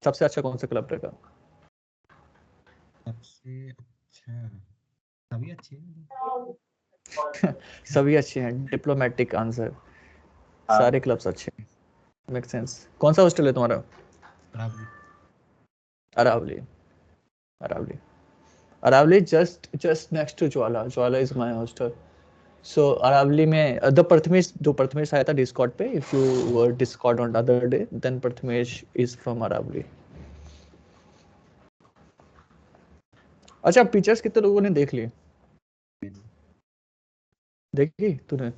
सबसे अच्छा कौन सा क्लब रहेगा? सबसे अच्छा, सभी अच्छे हैं। सभी अच्छे हैं, डिप्लोमेटिक आंसर, सारे क्लब्स अच्छे हैं, मेक सेंस। कौन सा हॉस्टल है तुम्हारा? Aravali. Aravali, Aravali, Aravali just next to Jwala, Jwala is my hostel. So Aravali में द प्रथमेश आया था डिस्कॉर्ड पे, if you were Discord on other day, then Prathamesh is from Aravali. अच्छा, पिक्चर्स कितने लोगों ने देख ली? देखी तूने?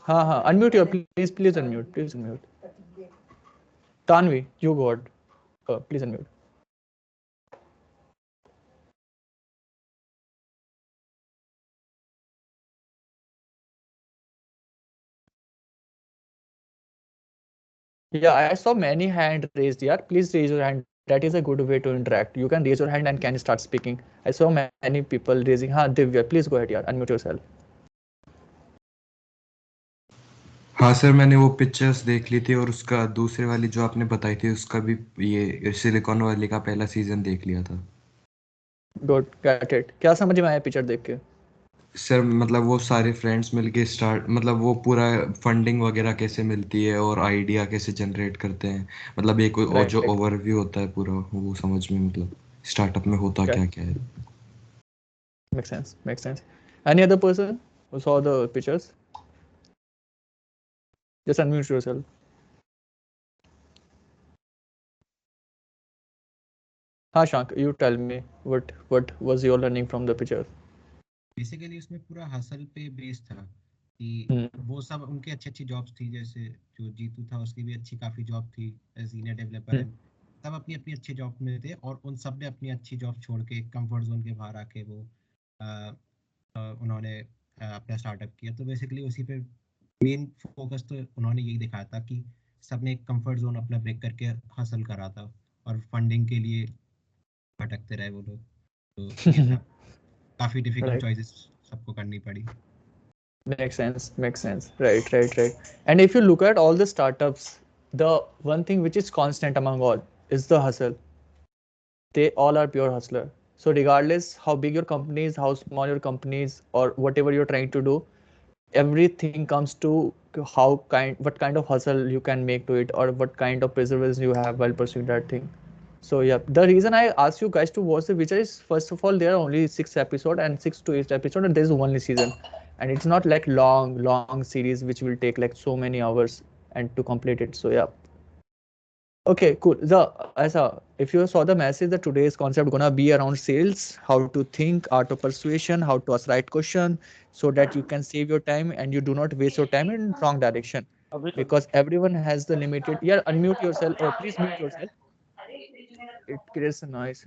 हाँ हाँ, unmute your, please unmute. Tanvi, you God, please unmute. Yeah, I saw many hand raised. Yeah, please raise your hand. That is a good way to interact. You can raise your hand and can start speaking. I saw many people raising. हाँ Divya, please go ahead यार, unmute yourself. हाँ sir, मैंने वो pictures देख ली थी और उसका दूसरे वाली जो आपने बताई थी उसका भी, ये सिलिकॉन वैली का पहला सीजन देख लिया था। Good, got it. क्या समझ में आया पिक्चर देख के? सर मतलब वो सारे फ्रेंड्स मिलके स्टार्ट, मतलब वो पूरा फंडिंग वगैरह कैसे मिलती है और आइडिया कैसे जनरेट करते हैं, मतलब एक और जो Right. ओवरव्यू होता है पूरा वो समझ में, मतलब स्टार्टअप में होता Okay. क्या क्या है। Makes sense. Makes sense. Any other person who saw the pictures? Just unmute yourself. हाँ Shank, you tell me what was your learning from the pictures? Basically उसमें पूरा हसल पे बेस था कि वो सब उनके अच्छी अच्छी जॉब्स थी, जैसे जो जीतू था उसकी भी अच्छी काफ़ी जॉब थी एज सीनियर डेवलपर है, सब अपनी अपनी अच्छी जॉब में थे और उन सब ने अपनी अच्छी जॉब छोड़ के कंफर्ट जोन के बाहर आके वो उन्होंने अपना स्टार्टअप किया। तो बेसिकली उसी पे मेन फोकस तो उन्होंने यही दिखाया था कि सबने एक कंफर्ट जोन अपना ब्रेक करके हसल करा था और फंडिंग के लिए भटकते रहे वो लोग। तो ये था, काफ़ी डिफिकल्ट चॉइसेस सबको करनी पड़ी। Makes sense. Makes sense. Right. And if you look at all the startups, the one thing which is constant among all is the hustle. They all are pure hustler. So regardless how big your company is, how small your company is, or whatever you're trying to do, everything comes to what kind of hustle you can make to it, or what kind of perseverance you have while pursuing that thing. So yeah, the reason I asked you guys to watch the Witcher is, first of all, there are only 6 episodes and 6 to 8 episodes, and there is only season, and it's not like long series which will take like so many hours and to complete it. So yeah. Okay, cool. If you saw the message, that today's concept gonna be around sales, how to think, art of persuasion, how to ask right question, so that you can save your time and you do not waste your time in wrong direction. Because everyone has the limited. Yeah, unmute yourself. Please mute yourself. It creates a noise.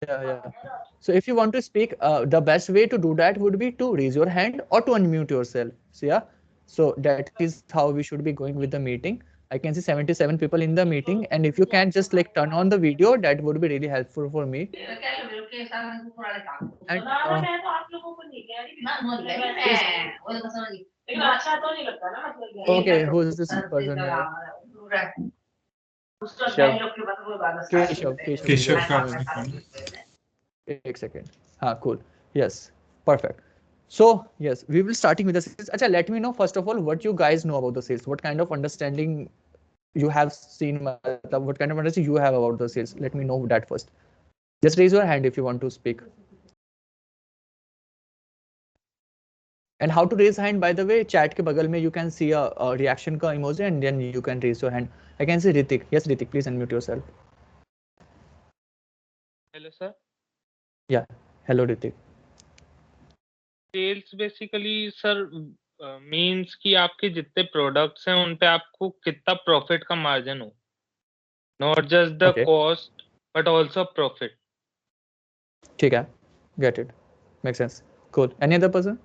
Yeah. So if you want to speak, the best way to do that would be to raise your hand or to unmute yourself. So yeah. So that is how we should be going with the meeting. I can see 77 people in the meeting, and if you can just like turn on the video, that would be really helpful for me. And okay, who is this person here? Keshav. एक second. Cool. Yes, perfect. So yes, we will starting with the sales. Acha, let me know first of all what you guys know about the sales. What kind of understanding you have seen? What kind of understanding you have about the sales? Let me know that first. Just raise your hand if you want to speak. And how to raise hand, by the way, chat ke bagal mein you can see a reaction ka emoji, and then you can raise your hand. I can see Ritik. Yes, Ritik, please unmute yourself. Hello, sir. Yeah. Hello, Ritik. Sales basically sir means कि आपके जितने products हैं उन पे आपको कितना profit का margin हो, not just the cost but also profit. ठीक है, get it, make sense, cool. Any other person?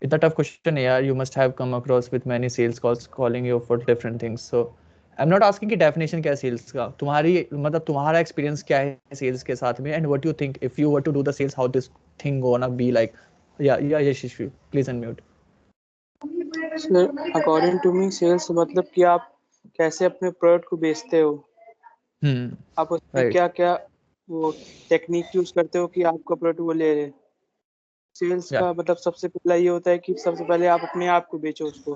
इतना टफ क्वेश्चन है यार, you must have come across with many sales calls calling you for different things. So I am not asking कि definition क्या है sales का, तुम्हारी मतलब तुम्हारा एक्सपीरियंस क्या है सेल्स के साथ में, and what you think if you were to do the sales, how this thing gonna be like, Yeah, Yashashvi, please unmute. Sir according to me sales मतलब कि आप कैसे अपने प्रोडक्ट को बेचते हो, आप उसमें Right. क्या क्या वो टेक्निक यूज करते हो कि आपका प्रोडक्ट वो ले रहे। Sales Yeah. का मतलब सबसे पहला ये होता है कि सबसे पहले आप अपने आप को बेचो उसको,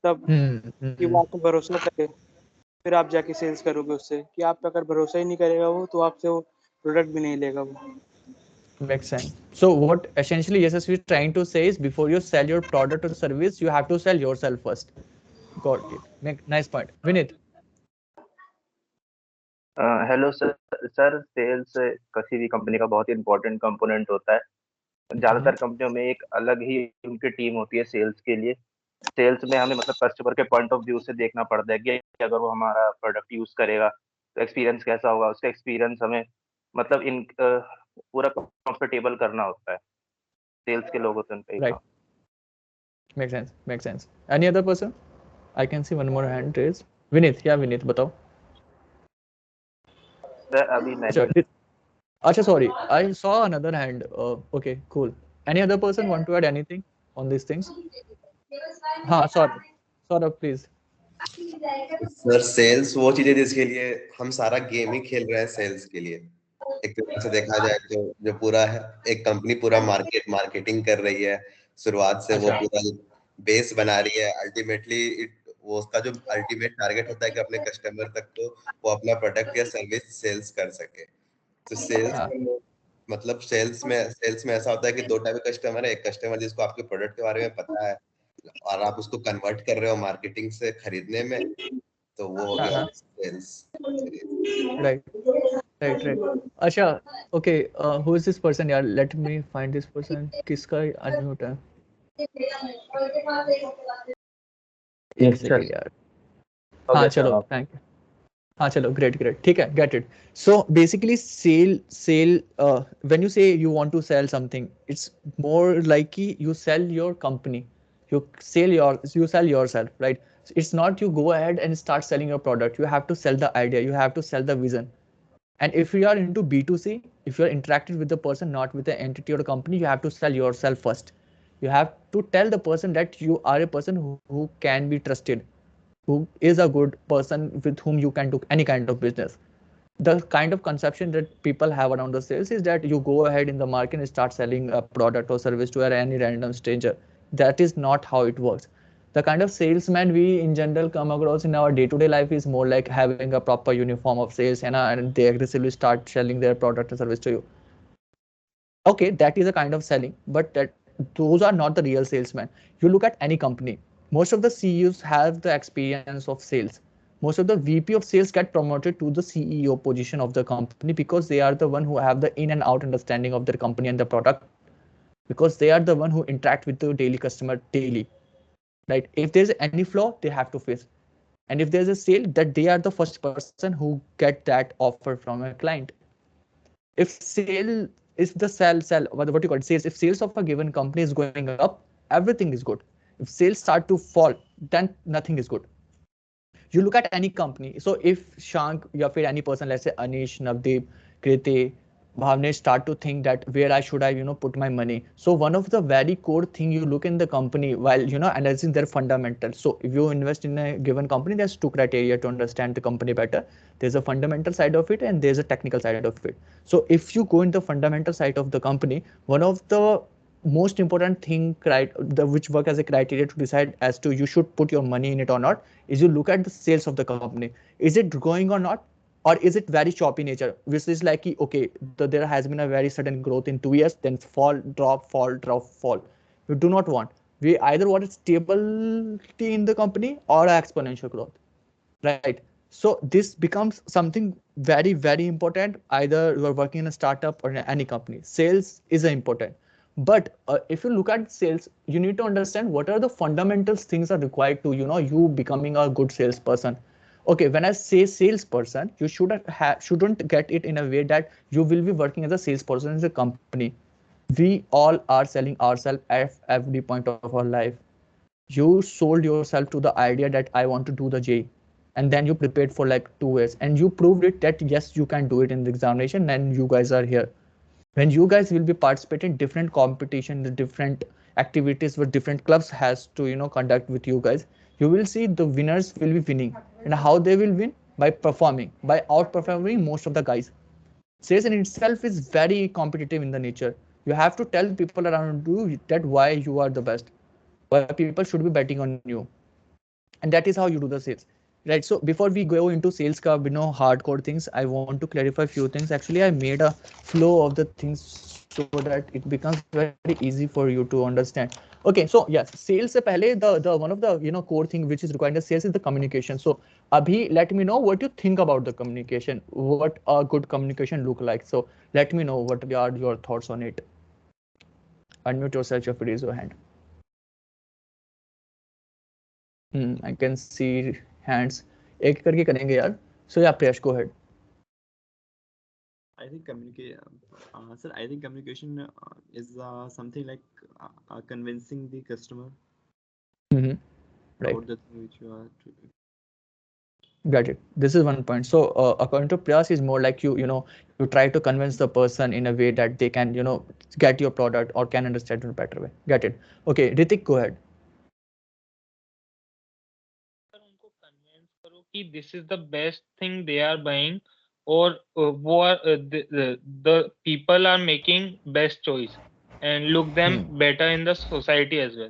तब कि वो आप पे भरोसा करे, फिर आप जाके सेल्स करोगे उससे। कि आप पे अगर भरोसा ही नहीं करेगा वो, तो आपसे वो प्रोडक्ट भी नहीं लेगा वो। Makes sense. So what essentially SSV is trying to say is before you sell your product or service, you have to sell yourself first. Got it. Nice point. Vinit. Hello sir. Sir sales किसी भी company का बहुत ही important component होता है। ज़्यादातर कंपनियों में एक अलग ही उनकी टीम होती है सेल्स के लिए। सेल्स में हमें मतलब कस्टमर के पॉइंट ऑफ व्यू से देखना पड़ता है कि अगर वो हमारा प्रोडक्ट यूज करेगा तो एक्सपीरियंस कैसा होगा, उसका एक्सपीरियंस हमें मतलब इन पूरा कंफर्टेबल करना होता है। सेल्स के लोग होते हैं उनका Right. Makes sense. Any other person? I can see one more hand raised. Vinit, yeah, Vinit, बताओ. सर अभी मैंने Acha, sorry, I saw another hand. Okay, cool. Any other person want to add anything on these things? हाँ, sorry, please. Sir sales वो चीज है जिसके लिए हम सारा गेम ही खेल रहे हैं सेल्स के लिए। एक तरह से देखा जाए तो जो पूरा है एक कंपनी पूरा मार्केटिंग कर रही है शुरुआत से, वो पूरा बेस बना रही है। अल्टीमेटली वो उसका जो अल्टीमेट टारगेट होता है कि अपने कस्टमर तक को वो अपना प्रोडक्ट या सर्विस सेल्स कर सके। तो सेल्स मतलब सेल्स में ऐसा होता है कि दो टाइप के कस्टमर है। एक कस्टमर जिसको आपके प्रोडक्ट के बारे में पता है और आप उसको कन्वर्ट कर रहे हो मार्केटिंग से खरीदने में, तो वो हो गया सेल्स। Right. अच्छा, okay, who is this person यार? Let me find this person. किसका unmute है? Yes, sir. यार. Okay, हाँ sir. चलो, thank you. हाँ चलो, great, ठीक है, get it. So basically sale when you say you want to sell something, it's more like you sell your company, you sell yourself, right? It's not you go ahead and start selling your product. You have to sell the idea, you have to sell the vision. And if you are into B2C, if you're interacting with the person, not with the entity or company, you have to sell yourself first. You have to tell the person that you are a person who can be trusted, who is a good person with whom you can do any kind of business. The kind of conception that people have around the sales is that you go ahead in the market and start selling a product or service to any random stranger. That is not how it works. The kind of salesman we in general come across in our day-to-day life is more like having a proper uniform of sales, and they aggressively start selling their product or service to you. Okay, that is a kind of selling, but those are not the real salesmen. You look at any company, most of the CEOs have the experience of sales. Most of the VP of sales get promoted to the CEO position of the company because they are the one who have the in and out understanding of their company and the product, because they are the one who interact with the daily customer daily, right? If there's any flaw, they have to fix. And if there's a sale, that they are the first person who get that offer from a client. If sale is the sell, what you call it, sales, if sales of a given company is going up, everything is good. If sales start to fall, then nothing is good. You look at any company. So if Shank or any person, let's say Anish, Navdeep, Kriti, Bhavnesh start to think that where I should put my money. So one of the very core thing you look in the company while analyzing their fundamentals. So if you invest in a given company, there's two criteria to understand the company better. There's a fundamental side of it and there's a technical side of it. So if you go in the fundamental side of the company, one of the most important thing which work as a criteria to decide as to you should put your money in it or not is you look at the sales of the company. Is it growing or not? Or is it very choppy nature, which is like, okay, there has been a very sudden growth in 2 years, then fall, drop, fall, drop, fall. We do not want. We either want stability in the company or exponential growth, right? So this becomes something very, very important. Either you are working in a startup or in any company, sales is important. But if you look at sales, you need to understand what are the fundamental things are required to, you becoming a good salesperson. Okay, when I say salesperson, you shouldn't get it in a way that you will be working as a salesperson in a company. We all are selling ourselves at every point of our life. You sold yourself to the idea that I want to do the J, and then you prepared for like 2 years, and you proved it that yes, you can do it in the examination, and you guys are here. When you guys will be participating in different competition, the different activities where different clubs has to conduct with you guys, you will see the winners will be winning. And how they will win? By performing, by outperforming most of the guys. Sales in itself is very competitive in the nature. You have to tell people around you that why you are the best, why people should be betting on you, and that is how you do the sales, right? So before we go into sales ka hardcore things, I want to clarify a few things. Actually, I made a flow of the things so that it becomes very easy for you to understand. Okay, so yes, sales se pehle the one of the core thing which is required in the sales is the communication. So abhi let me know what you think about the communication, what a good communication look like. So let me know what are your thoughts on it. Unmute yourself if raise your hand. I can see hands. एक करके करेंगे यार. So yeah, Priyash, go ahead. I think sir, I think communication is something like convincing the customer Right. about the thing which you are. Got it. This is one point. So according to Priyas, is more like you try to convince the person in a way that they can get your product or can understand it in a better way. Get it. Okay, Ritik, go ahead. उनको convince करो कि this is the best thing they are buying, और वो the people are making best choice and look them better in the society as well.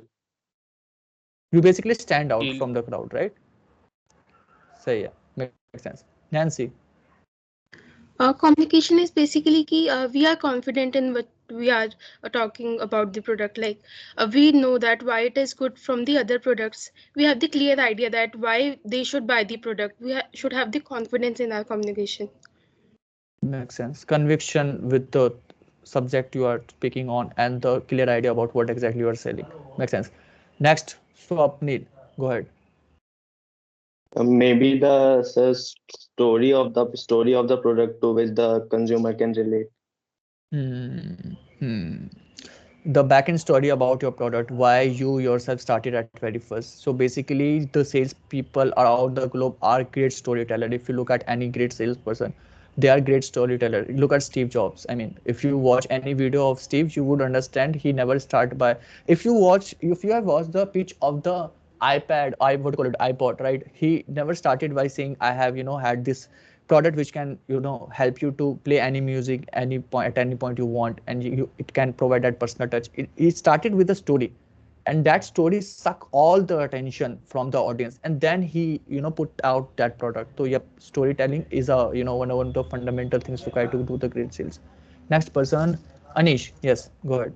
You basically stand out from the crowd, right? So yeah, makes sense. Nancy. Communication is basically ki we are confident in what we are talking about the product. Like we know that why it is good from the other products. We have the clear idea that why they should buy the product. We should have the confidence in our communication. Makes sense. Conviction with the subject you are speaking on and the clear idea about what exactly you are selling. Makes sense. Next, Swapnil, go ahead. Maybe the story of the product to which the consumer can relate. The backend story about your product, why you yourself started at very first. So basically, the sales people around the globe are great storyteller. If you look at any great salesperson, they are great storyteller. Look at Steve Jobs. I mean, if you watch any video of Steve, you would understand he never started by. If you have watched the pitch of the iPad, I would call it iPod, right? He never started by saying, I have had this product which can help you to play any music any point at any point you want, and it can provide that personal touch. It started with a story, and that story suck all the attention from the audience, and then he put out that product. So yep, storytelling is a one of the fundamental things to try to do the great sales. Next person, Anish. Yes, go ahead.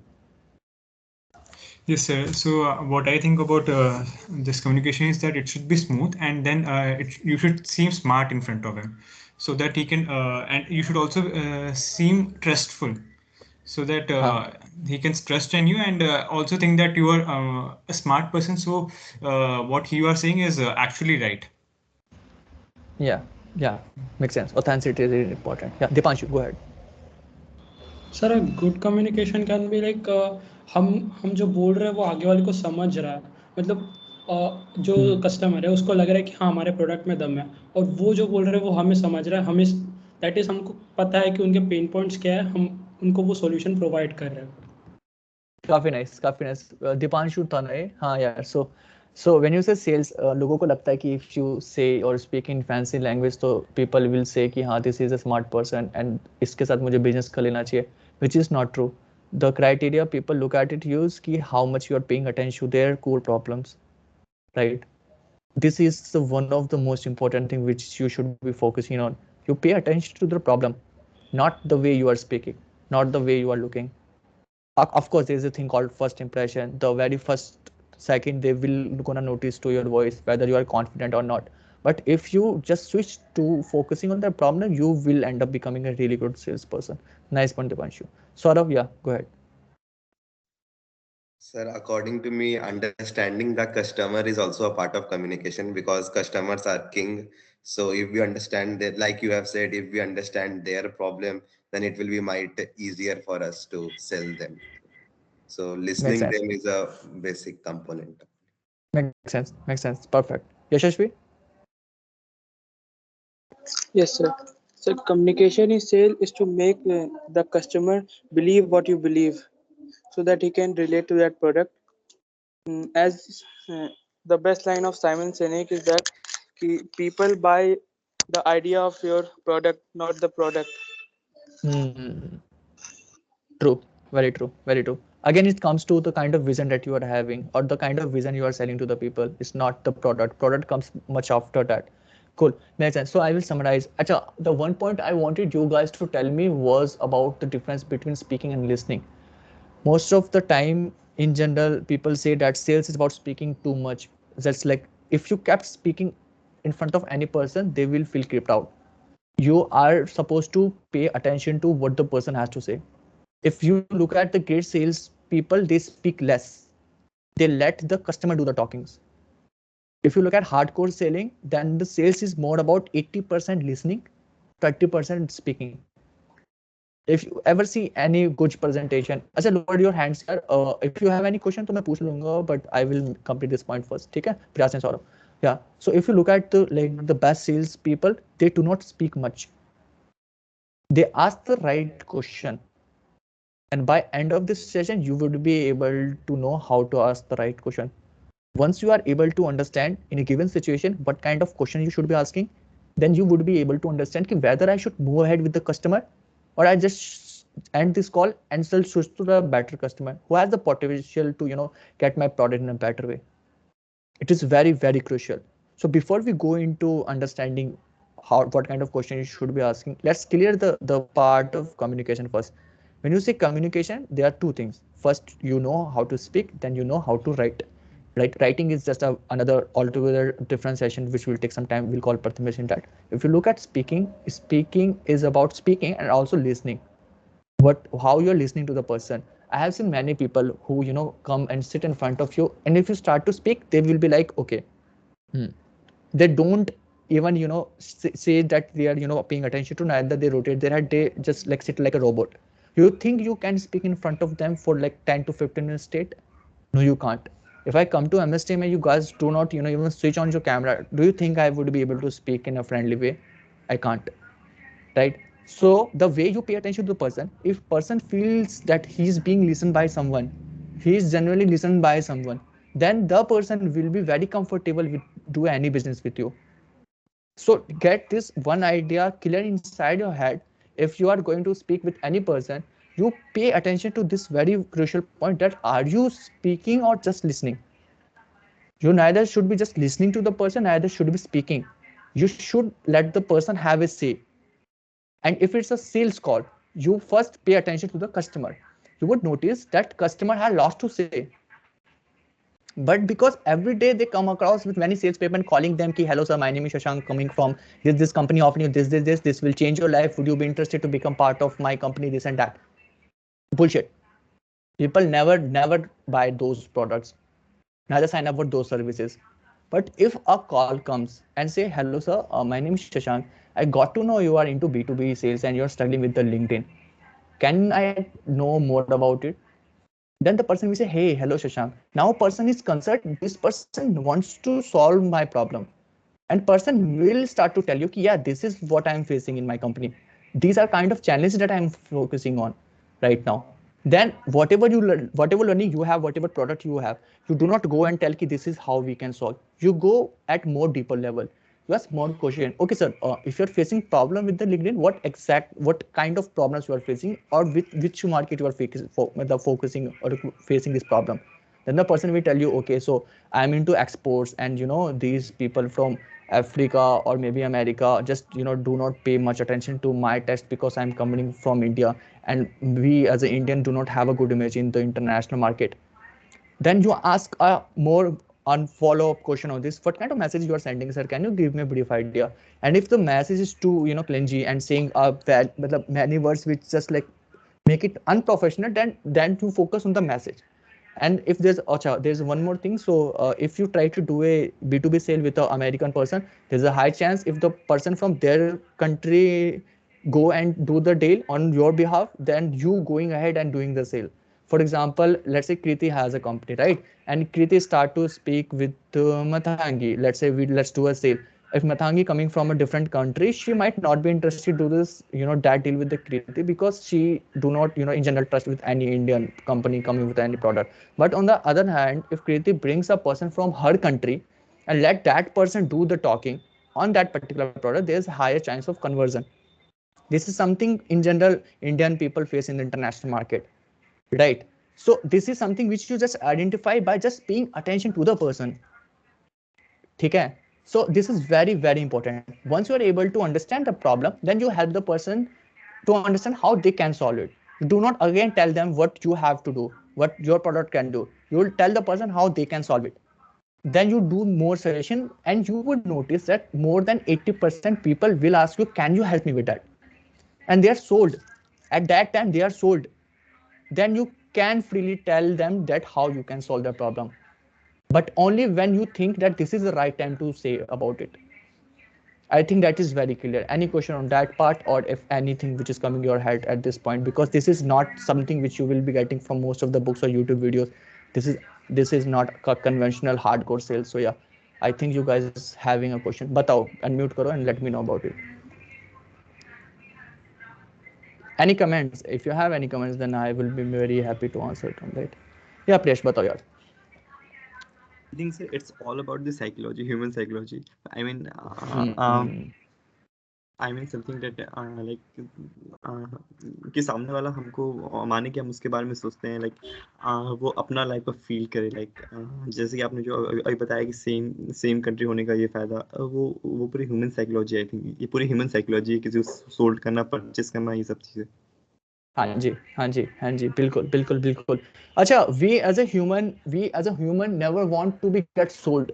Yes, sir. So what I think about this communication is that it should be smooth, and then you should seem smart in front of him, so that he can, and you should also seem trustful, so that he can trust in you, and also think that you are a smart person. So what you are saying is actually right. Yeah, makes sense. Authenticity is really important. Yeah, Dipanshu, go ahead. Sir good communication can be like हम जो बोल रहे हैं वो आगे वाले को समझ रहा है, मतलब जो कस्टमर है उसको लग रहा है कि हाँ हमारे प्रोडक्ट में दम है, और वो जो बोल रहे हैं वो हमें समझ रहा है, हमें दैट इज हमको पता है कि उनके पेन पॉइंट्स क्या है, हम उनको वो सॉल्यूशन प्रोवाइड कर रहे हैं. काफी नाइस दीपांशु तनय. हाँ यार, so when you say sales, लोगों को लगता है कि if you say or speak in fancy language तो people will say कि हाँ this is a smart person and इसके साथ मुझे business कर लेना चाहिए, which is not true. The criteria people look at it use कि how much you are paying attention to their core problems, right? This is one of the most important thing which you should be focusing on. You pay attention to the problem, not the way you are speaking, not the way you are looking. Of course, there is a thing called first impression. The very first second they will gonna notice to your voice whether you are confident or not. But if you just switch to focusing on the problem, you will end up becoming a really good salesperson. Nice point, Dipanshu. Saurav, yeah, go ahead. Sir, according to me, understanding the customer is also a part of communication, because customers are king. So if we understand that, like you have said, if we understand their problem, then it will be might easier for us to sell them. So listening them is a basic component. Makes sense. Perfect. Yashashvi? Yes, sir. So communication in sale is to make the customer believe what you believe, so that he can relate to that product. As the best line of Simon Sinek is that people buy the idea of your product, not the product. True, very true, very true. Again, it comes to the kind of vision that you are having or the kind of vision you are selling to the people. It's not the product. Product comes much after that. Cool, makes sense. So I will summarize. Acha, the one point I wanted you guys to tell me was about the difference between speaking and listening. Most of the time, in general, people say that sales is about speaking too much. That's like if you kept speaking in front of any person, they will feel creeped out. You are supposed to pay attention to what the person has to say. If you look at the great sales people, they speak less. They let the customer do the talkings. If you look at hardcore selling, then the sales is more about 80% listening, 20% speaking. If you ever see any good presentation, as I lowered your hands here, if you have any question, तो मैं पूछ लूँगा, but I will complete this point first. ठीक है, Priyas and Saurabh. Yeah. So if you look at the best sales people, they do not speak much. They ask the right question. And by end of this session, you would be able to know how to ask the right question. Once you are able to understand in a given situation what kind of question you should be asking, then you would be able to understand whether I should move ahead with the customer or I just end this call and still switch to the better customer who has the potential to get my product in a better way. It is very, very crucial. So before we go into understanding what kind of question you should be asking, let's clear the part of communication first. When you say communication, there are two things. First, you know how to speak, then you know how to write. Right? Writing is just another altogether different session, which will take some time. We'll call Prathamesh in that. If you look at speaking is about speaking and also listening. How you're listening to the person. I have seen many people who come and sit in front of you, and if you start to speak, they will be like, okay. They don't even say that they are paying attention to, neither they rotate their head, they just like sit like a robot. You think you can speak in front of them for like 10 to 15 minutes straight? No, you can't. If I come to MSTM and you guys do not even switch on your camera, do you think I would be able to speak in a friendly way? I can't. Right? So the way you pay attention to the person, if person feels that he's being listened by someone, he is genuinely listened by someone, then the person will be very comfortable with do any business with you. So get this one idea clear inside your head. If you are going to speak with any person, you pay attention to this very crucial point, that are you speaking or just listening? You neither should be just listening to the person, neither should be speaking. You should let the person have a say. And if it's a sales call, you first pay attention to the customer. You would notice that customer has lots to say. But because every day they come across with many salespeople calling them ki, hello sir, my name is Shashank, coming from this company, offering you this will change your life. Would you be interested to become part of my company, this and that? Bullshit. People never buy those products, neither sign up for those services. But if a call comes and say, hello sir, my name is Shashank, I got to know you are into B2B sales and you're struggling with the LinkedIn. Can I know more about it? Then the person will say, hey, hello Shashank. Now person is concerned, this person wants to solve my problem. And person will start to tell you, yeah, this is what I'm facing in my company. These are kind of challenges that I'm focusing on right now. Then whatever learning you have, whatever product you have, you do not go and tell ki this is how we can solve. You go at more deeper level. You ask more question. Okay, sir, if you're facing problem with the LinkedIn, what kind of problems you are facing, or which market you are focusing or facing this problem? Then the person will tell you, okay, so I'm into exports, and these people from Africa or maybe America just do not pay much attention to my test because I'm coming from India, and we as an Indian do not have a good image in the international market. Then you ask a more follow-up question on this. What kind of message you are sending, sir? Can you give me a brief idea? And if the message is too clingy and saying many words which just like make it unprofessional, then you focus on the message. And if there's one more thing. So if you try to do a B2B sale with an American person, there's a high chance if the person from their country go and do the deal on your behalf, then you going ahead and doing the sale. For example, let's say Kriti has a company, right? And Kriti start to speak with Mathangi. Let's say let's do a sale. if Mathangi coming from a different country, she might not be interested to do this, that deal with the Kriti, because she do not, in general trust with any Indian company coming with any product. But on the other hand, if Kriti brings a person from her country and let that person do the talking on that particular product, there's a higher chance of conversion. This is something in general Indian people face in the international market, right? So this is something which you just identify by just paying attention to the person. Okay? So this is very, very important. Once you are able to understand the problem, then you help the person to understand how they can solve it. Do not again tell them what you have to do, what your product can do. You will tell the person how they can solve it. Then you do more suggestion, and you would notice that more than 80% people will ask you, can you help me with that? And they are sold. At that time, they are sold. Then you can freely tell them that how you can solve the problem. But only when you think that this is the right time to say about it. I think that is very clear. Any question on that part, or if anything which is coming your head at this point, because this is not something which you will be getting from most of the books or YouTube videos. This is not a conventional hardcore sales. So yeah, I think you guys having a question. Batao, unmute karo and let me know about it. Any comments? If you have any comments, then I will be very happy to answer it on that. Yeah, Priyesh, batao yaar. I think sir, it's all about the psychology, human psychology. I mean, something that like कि सामने वाला हमको माने कि हम उसके बारे में सोचते हैं, like वो अपना लाइफ को फील करे, like जैसे कि आपने जो अभी बताया कि सेम कंट्री होने का ये फायदा, वो पूरी ह्यूमन साइकोलॉजी, आई थिंक ये पूरी ह्यूमन साइकोलॉजी है, किसी को सोल्ड करना, परचेस करना, ये सब चीजें. हाँ जी, बिल्कुल. अच्छा, we as a human never want to be get sold.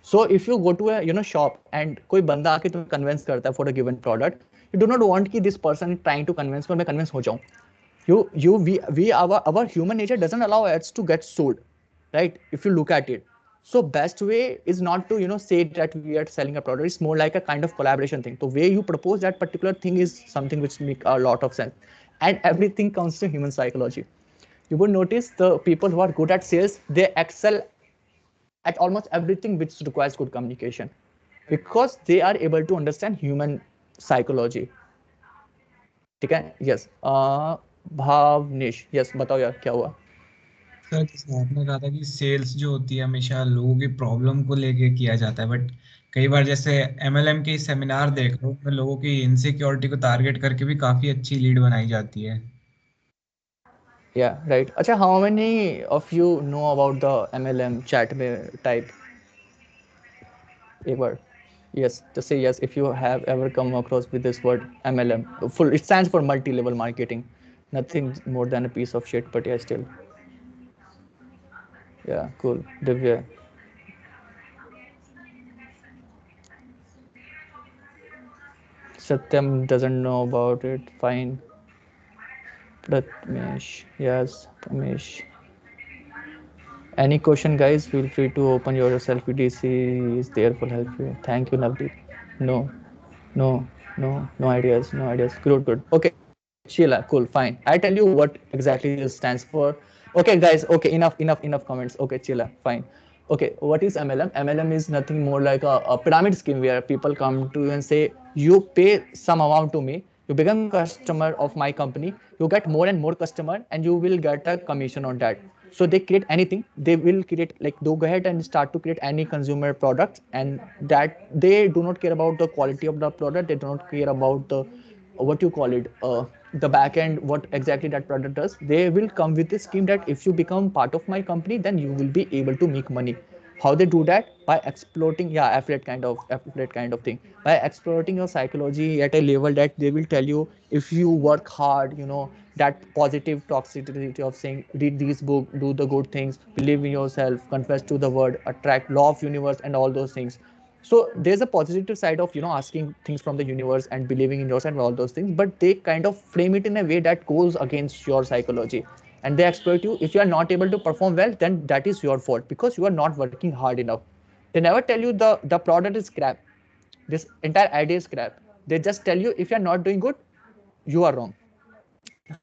So if you go to a shop and कोई बंदा आके तुम्हें convince करता है for a given product, you do not want कि this person trying to convince को मैं convince हो जाऊँ. Our human nature doesn't allow us to get sold, right? If you look at it. So best way is not to say that we are selling a product. It's more like a kind of collaboration thing. The way you propose that particular thing is something which make a lot of sense. And everything comes to human psychology. You would notice the people who are good at sales, they excel at almost everything which requires good communication, because they are able to understand human psychology. ठीक है? Yes. भावनिश, yes, बताओ यार क्या हुआ? Sir, जैसे आपने कहा था कि सेल्स जो होती है हमेशा लोगों की प्रॉब्लम को लेके किया जाता है, बट कई बार जैसे MLM के सेमिनार देख लो, उसमें लोगों की इनसिक्योरिटी को टारगेट करके भी काफी अच्छी लीड बनाई जाती है. Yeah, right. अच्छा, how many of you know about the MLM chat type? एक बार. Yes, just say yes if you have ever come across with this word MLM. It stands for multi-level marketing. Nothing more than a piece of shit, but yeah, still. Yeah, cool. Divya. Satyam doesn't know about it. Fine. Pratmesh. Yes, Pramesh. Any question, guys? Feel free to open yourself. PDC is there for help you. Thank you, Navdeep. No ideas. Good. Okay, Sheila, cool, fine. I tell you what exactly this stands for. Okay, guys. Okay, enough comments. Okay, Sheila, fine. Okay, what is MLM? MLM is nothing more like a pyramid scheme where people come to you and say, you pay some amount to me, you become a customer of my company, you get more and more customer, and you will get a commission on that. So they create anything, they will create, like, they'll go ahead and start to create any consumer product, and that they do not care about the quality of the product, they do not care about the the back end, what exactly that product does. They will come with a scheme that if you become part of my company, then you will be able to make money. How they do that? By exploiting, affiliate kind of thing, by exploiting your psychology at a level that they will tell you, if you work hard, that positive toxicity of saying, read these books, do the good things, believe in yourself, confess to the word, attract law of universe, and all those things. So there's a positive side of asking things from the universe and believing in yourself and all those things, but they kind of frame it in a way that goes against your psychology, and they exploit you. If you are not able to perform well, then that is your fault, because you are not working hard enough. They never tell you the product is crap, this entire idea is crap. They just tell you, if you are not doing good, you are wrong.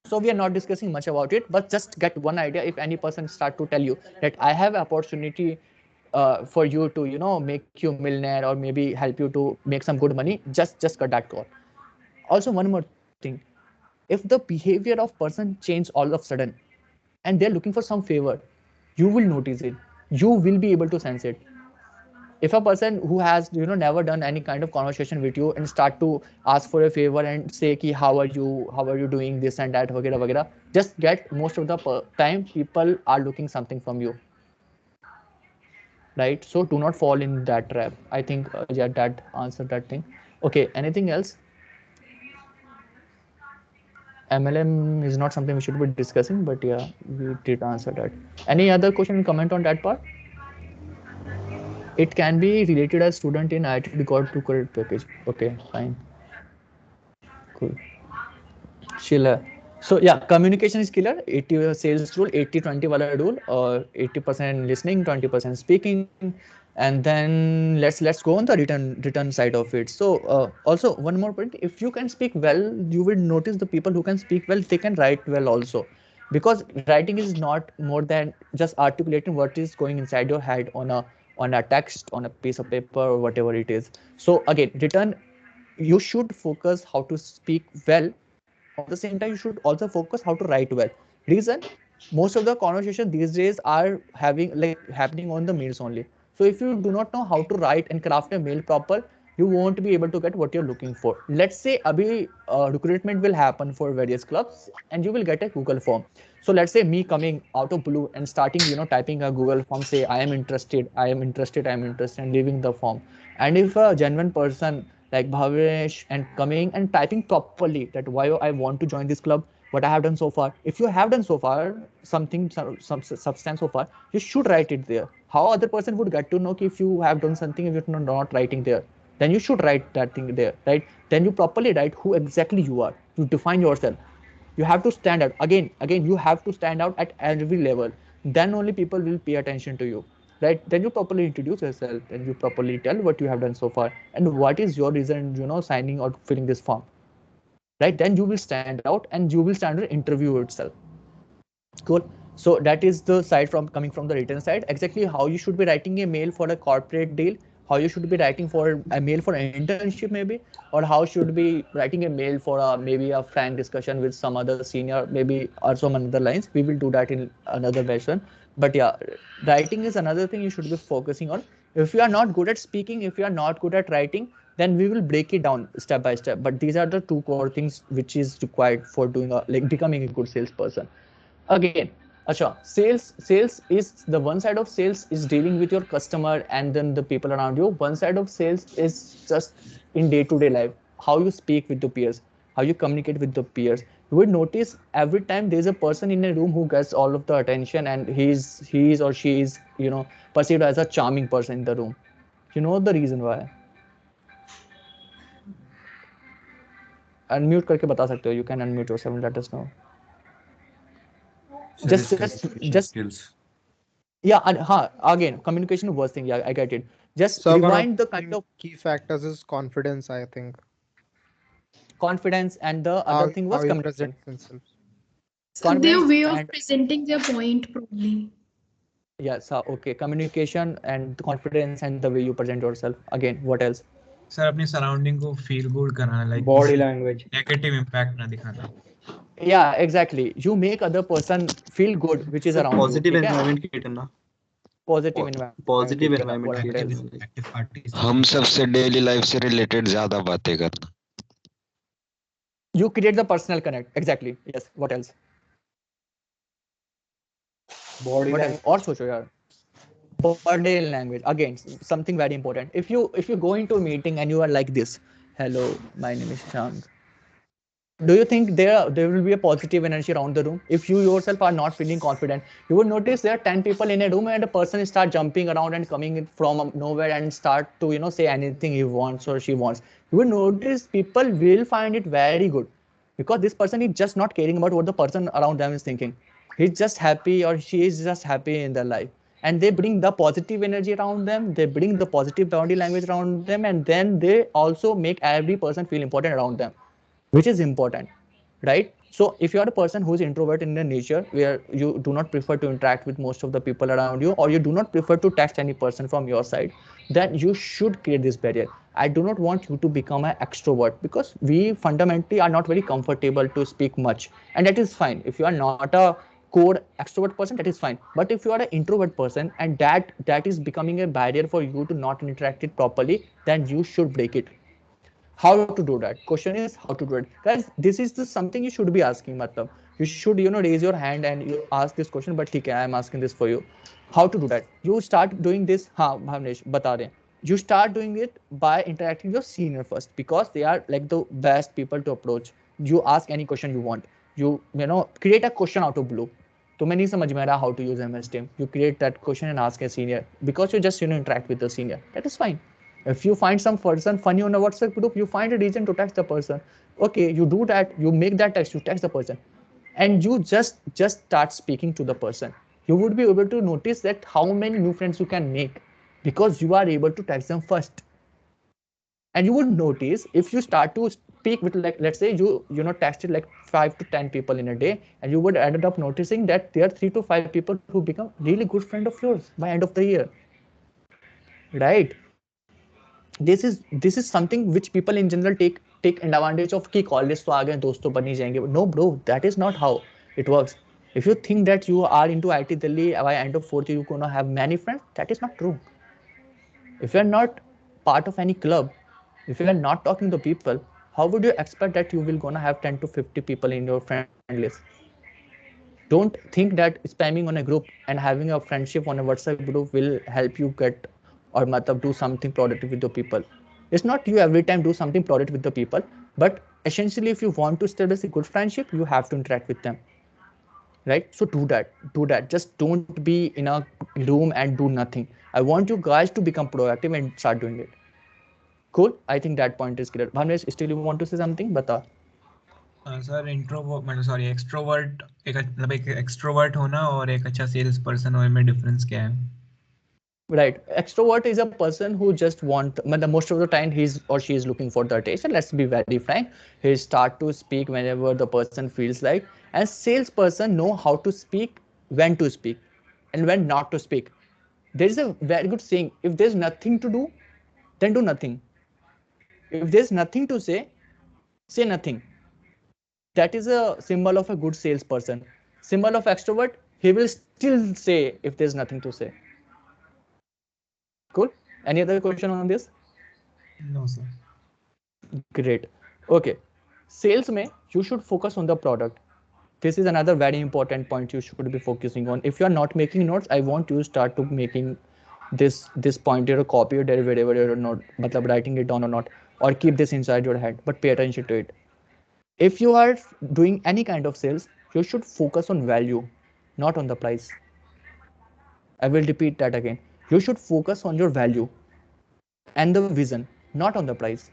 So we are not discussing much about it, but just get one idea. If any person start to tell you that I have opportunity for you to, you know, make you millionaire or maybe help you to make some good money, just cut that call. Also, one more thing, if the behavior of person change all of a sudden and they're looking for some favor, you will notice it, you will be able to sense it. If a person who has, you know, never done any kind of conversation with you and start to ask for a favor and say ki how are you doing this and that वगैरह वगैरह, just get most of the time people are looking something from you, right? So do not fall in that trap. I think yeah, that answered that thing. Okay, anything else? MLM is not something we should be discussing, but yeah, we did answer that. Any other question, comment on that part? It can be related as student in IIT got to credit package. Okay, fine. Cool. Sheila. So yeah, communication is killer. 80 sales rule, 80-20 wala rule, or 80% listening, 20% speaking. And then let's go on the return side of it. So also one more point, if you can speak well, you will notice the people who can speak well, they can write well also, because writing is not more than just articulating what is going inside your head on a text, on a piece of paper, or whatever it is. So again, return, you should focus how to speak well. At the same time, you should also focus how to write well. Reason, most of the conversation these days are happening on the mails only. So if you do not know how to write and craft a mail proper, you won't be able to get what you're looking for. Let's say abhi recruitment will happen for various clubs and you will get a Google form. So let's say me coming out of blue and starting, you know, typing a Google form, say I am interested, and leaving the form. And if a genuine person like Bhavesh and coming and typing properly that why I want to join this club, what I have done so far. If you have done so far something, some substance so far, you should write it there. How other person would get to know if you have done something if you're not writing there? Then you should write that thing there, right? Then you properly write who exactly you are. You define yourself. You have to stand out. Again, you have to stand out at every level. Then only people will pay attention to you. Right, then you properly introduce yourself and you properly tell what you have done so far and what is your reason, you know, signing or filling this form. Right, then you will stand out and you will stand out interview itself. Cool. So that is the side from coming from the written side. Exactly how you should be writing a mail for a corporate deal, how you should be writing for a mail for an internship maybe, or how should be writing a mail for a maybe a frank discussion with some other senior, maybe or some other lines. We will do that in another version. But yeah, writing is another thing you should be focusing on. If you are not good at speaking, if you are not good at writing, then we will break it down step by step. But these are the two core things which is required for doing becoming a good salesperson. Again, sales is the one side of sales is dealing with your customer and then the people around you. One side of sales is just in day-to-day life, how you speak with the peers, how you communicate with the peers. You would notice every time there's a person in a room who gets all of the attention and he is or she is, you know, perceived as a charming person in the room. You know the reason why? Unmute करके बता सकते हो. You can unmute yourself and let us know. Just skills. Yeah, and again, communication worst thing. Yeah, I get it. Just So rewind the kind of key factors is confidence, I think. Confidence, and the other thing was communication. So their way of presenting their point probably. Yes, okay. Communication and confidence and the way you present yourself. Again, what else? Sir अपनी surrounding को feel good कराना, like body language, negative impact ना दिखाना. Yeah, exactly. You make other person feel good, which is around positive you. environment create करना. Positive environment. Positive environment create. हम सबसे daily life से related ज्यादा बातें करना. You create the personal connect. Exactly. Yes. What else? Body language. और सोचो यार. Body language, again, something very important. If you go into a meeting and you are like this, hello, my name is Shank, do you think there will be a positive energy around the room? If you yourself are not feeling confident, you will notice there are 10 people in a room and a person start jumping around and coming from nowhere and start to, you know, say anything he wants or she wants. You will notice people will find it very good because this person is just not caring about what the person around them is thinking. He's just happy or she is just happy in their life. And they bring the positive energy around them, they bring the positive body language around them, and then they also make every person feel important around them, which is important, right? So if you are a person who is introvert in the nature, where you do not prefer to interact with most of the people around you, or you do not prefer to text any person from your side, then you should create this barrier. I do not want you to become an extrovert, because we fundamentally are not very comfortable to speak much, and that is fine. If you are not a core extrovert person, that is fine. But if you are an introvert person and that is becoming a barrier for you to not interact it properly, then you should break it. How to do that? Question is how to do it, guys. This is the something you should be asking. Matlab, you should raise your hand and you ask this question. But ठीक है, I am asking this for you. How to do that? You start doing this. हाँ भावनेश बता रहे हैं. You start doing it by interacting with your senior first, because they are like the best people to approach. You ask any question you want. You create a question out of blue. तुम्हें नहीं समझ में आ रहा how to use MS Team. You create that question and ask a senior, because you just interact with the senior. That is fine. If you find some person funny on a WhatsApp group, you find a reason to text the person. Okay, you do that, you make that text, you text the person, and you just start speaking to the person. You would be able to notice that how many new friends you can make, because you are able to text them first. And you would notice if you start to speak with, like, let's say you texted like 5 to 10 people in a day, and you would end up noticing that there are 3 to 5 people who become really good friend of yours by end of the year, right? This is something which people in general take advantage of. कि college तो आ गए, दोस्त तो बन ही जाएंगे. No bro, that is not how it works. If you think that you are into IT Delhi, by end of 4th you're gonna have many friends, that is not true. If you are not part of any club, if you are not talking to people, how would you expect that you will gonna have 10 to 50 people in your friend list? Don't think that spamming on a group and having a friendship on a WhatsApp group will help you get or do something productive with the people. It's not you every time do something productive with the people, but essentially if you want to establish a good friendship, you have to interact with them, right? So do that. Just don't be in a room and do nothing. I want you guys to become proactive and start doing it. Cool. I think that point is clear. Bhavnesh, still you want to say something? Bata. Sir extrovert एक extrovert होना और एक अच्छा sales person होने में difference क्या है? Right, extrovert is a person who just most of the time he's or she is looking for the attention. Let's be very frank. He start to speak whenever the person feels like. And salesperson know how to speak, when to speak, and when not to speak. There is a very good saying: if there's nothing to do, then do nothing. If there's nothing to say nothing. That is a symbol of a good salesperson. Symbol of extrovert: he will still say if there's nothing to say. Cool. Any other question on this? No, sir. Great. Okay. Sales mein, you should focus on the product. This is another very important point you should be focusing on. If you are not making notes, I want you to start to making this point or copy or derivative or not, writing it down or not, or keep this inside your head, but pay attention to it. If you are doing any kind of sales, you should focus on value, not on the price. I will repeat that again. You should focus on your value and the vision, not on the price.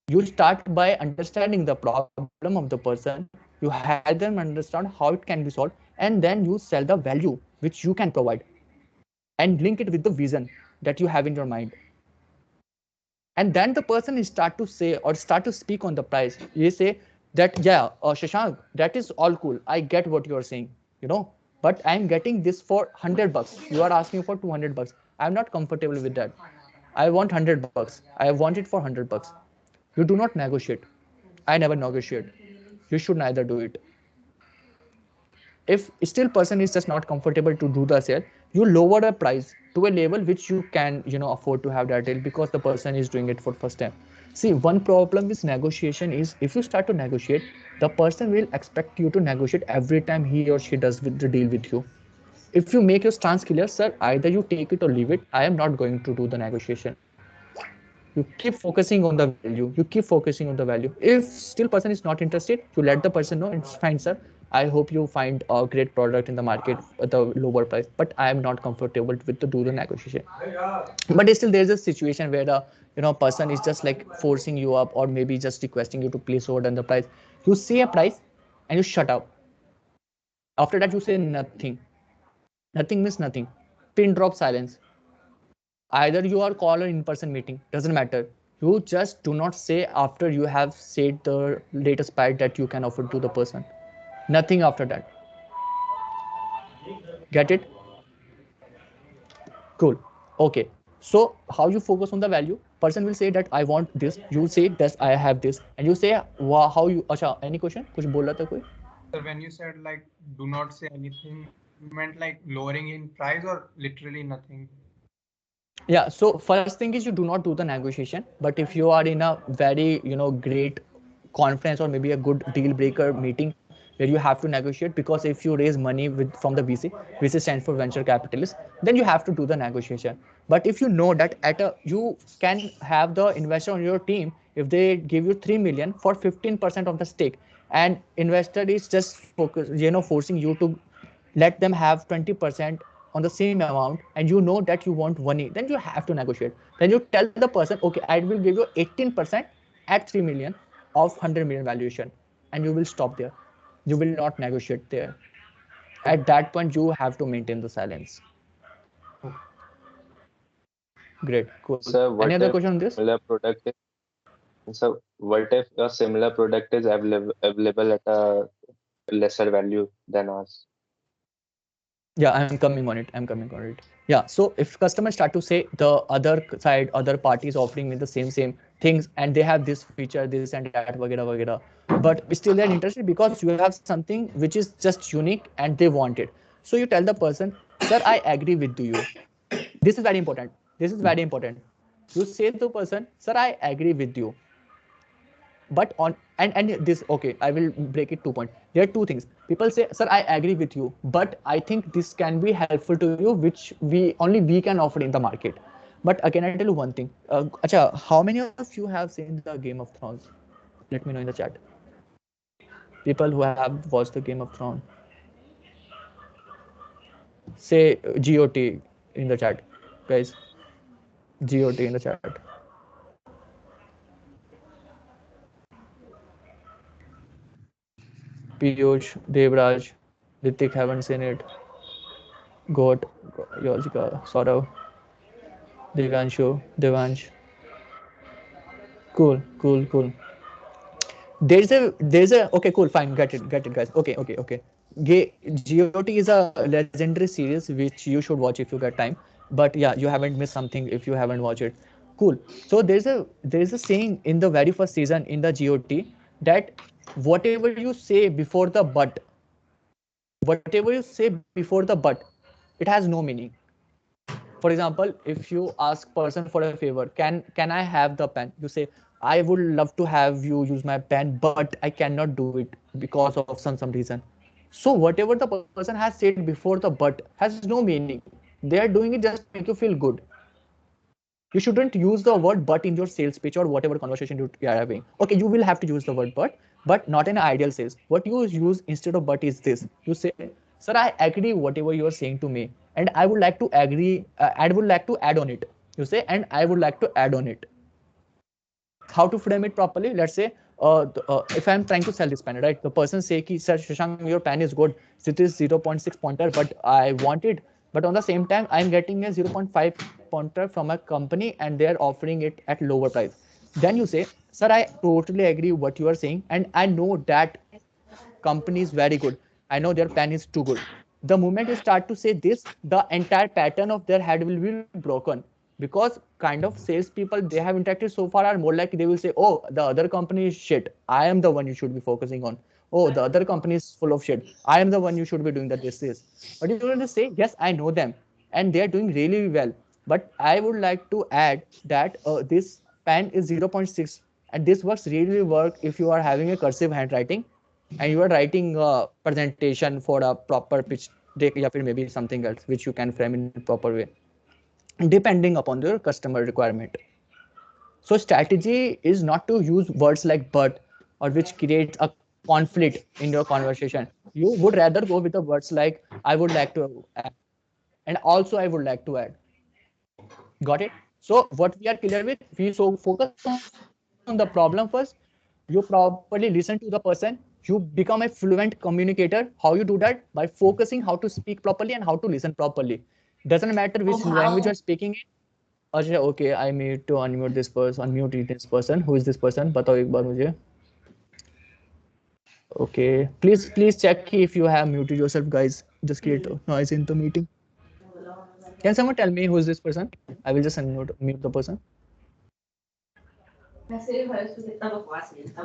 You start by understanding the problem of the person. You help them understand how it can be solved, and then you sell the value which you can provide and link it with the vision that you have in your mind. And then the person is start to say or start to speak on the price. You say that, yeah, Shashank, that is all cool. I get what you're saying, but I'm getting this for $100. You are asking for $200. I'm not comfortable with that. I want $100. I want it for $100. You do not negotiate. I never negotiate. You should neither do it. If still person is just not comfortable to do the sale, you lower the price to a level which you can afford to have that deal, because the person is doing it for first time. See, one problem with negotiation is if you start to negotiate, the person will expect you to negotiate every time he or she does with the deal with you. If you make your stance clear, sir, either you take it or leave it, I am not going to do the negotiation. You keep focusing on the value. You keep focusing on the value. If still person is not interested, you let the person know, it's fine, sir. I hope you find a great product in the market at a lower price, but I am not comfortable with to do the negotiation. But still there's a situation where the person is just like forcing you up, or maybe just requesting you to place order on the price. You say a price and you shut up. After that you say nothing. Nothing means nothing. Pin drop silence. Either you are call or in-person meeting, doesn't matter. You just do not say after you have said the latest price that you can offer to the person. Nothing after that. Get it? Cool. Okay. So how you focus on the value? Person will say that I want this. You say that I have this, and you say wow, how you. अच्छा, any question? कुछ बोल रहा था कोई? Sir, when you said like do not say anything, you meant like lowering in price or literally nothing? Yeah. So first thing is you do not do the negotiation. But if you are in a very great conference or maybe a good deal breaker meeting where you have to negotiate, because if you raise money from the VC stands for venture capitalist, then you have to do the negotiation. But if you know that you can have the investor on your team, if they give you 3 million for 15% of the stake, and investor is just forcing you to let them have 20% on the same amount, and you know that you want money, then you have to negotiate. Then you tell the person, okay, I will give you 18% at 3 million of 100 million valuation, and you will stop there. You will not negotiate there. At that point, you have to maintain the silence. Great, cool. Sir, what Any other if question on this? similar product is, so what if a similar product is available at a lesser value than ours? Yeah, I'm coming on it. Yeah, so if customers start to say the other side, other parties offering me the same things, and they have this feature, this and that, vagera, but still they're interested because you have something which is just unique and they want it. So you tell the person, sir, I agree with you. This is very important. You say to the person, sir, I agree with you. But on and this, okay, I will break it 2 points. There are two things. People say, sir, I agree with you, but I think this can be helpful to you, which only we can offer in the market. But again, I tell you one thing. Acha, how many of you have seen the Game of Thrones? Let me know in the chat. People who have watched the Game of Thrones, say GOT in the chat, guys. GOT in the chat. Piyush, Devraj, Ritik haven't seen it. Goat, Yojika, Saurav, Devansh. Cool. There's a okay, cool, fine, get it, guys. Okay. GOT is a legendary series which you should watch if you get time. But yeah, you haven't missed something if you haven't watched it. Cool. So there's a saying in the very first season in the GOT that whatever you say before the but, it has no meaning. For example, if you ask person for a favor, can I have the pen? You say, I would love to have you use my pen, but I cannot do it because of some reason. So whatever the person has said before the but has no meaning. They are doing it just to make you feel good. You shouldn't use the word but in your sales pitch or whatever conversation you are having. Okay, you will have to use the word but not in ideal sales. What you use instead of but is this. You say, sir, I agree whatever you are saying to me, and I would like to agree, I would like to add on it. You say, and I would like to add on it. How to frame it properly? Let's say, if I'm trying to sell this pen, right? The person say, ki, sir, Shashank, your pen is good. It is 0.6 pointer, but I want it. But on the same time, I'm getting a 0.5 pointer from a company and they're offering it at lower price. Then you say, sir, I totally agree what you are saying. And I know that company is very good. I know their pen is too good. The moment you start to say this, the entire pattern of their head will be broken. Because kind of salespeople they have interacted so far are more like they will say, oh, the other company is shit. I am the one you should be focusing on. Oh, the other company is full of shit. I am the one you should be doing that this is. But you're going to say, yes, I know them and they are doing really well. But I would like to add that this pen is 0.6 and this works really work if you are having a cursive handwriting and you are writing a presentation for a proper pitch deck or maybe something else which you can frame in a proper way, depending upon your customer requirement. So strategy is not to use words like but or which creates a conflict in your conversation. You would rather go with the words like I would like to add and also I would like to add. Got it? So what we are clear with, we so focus on the problem first. You properly listen to the person. You become a fluent communicator. How you do that? By focusing how to speak properly and how to listen properly. Doesn't matter which language you're speaking in. अच्छा okay, I need to unmute this person, unmute this person. Who is this person? बताओ एक बार मुझे. Okay, please check if you have muted yourself, guys. Just create noise in the meeting. Can someone tell me who is this person? I will just mute the person.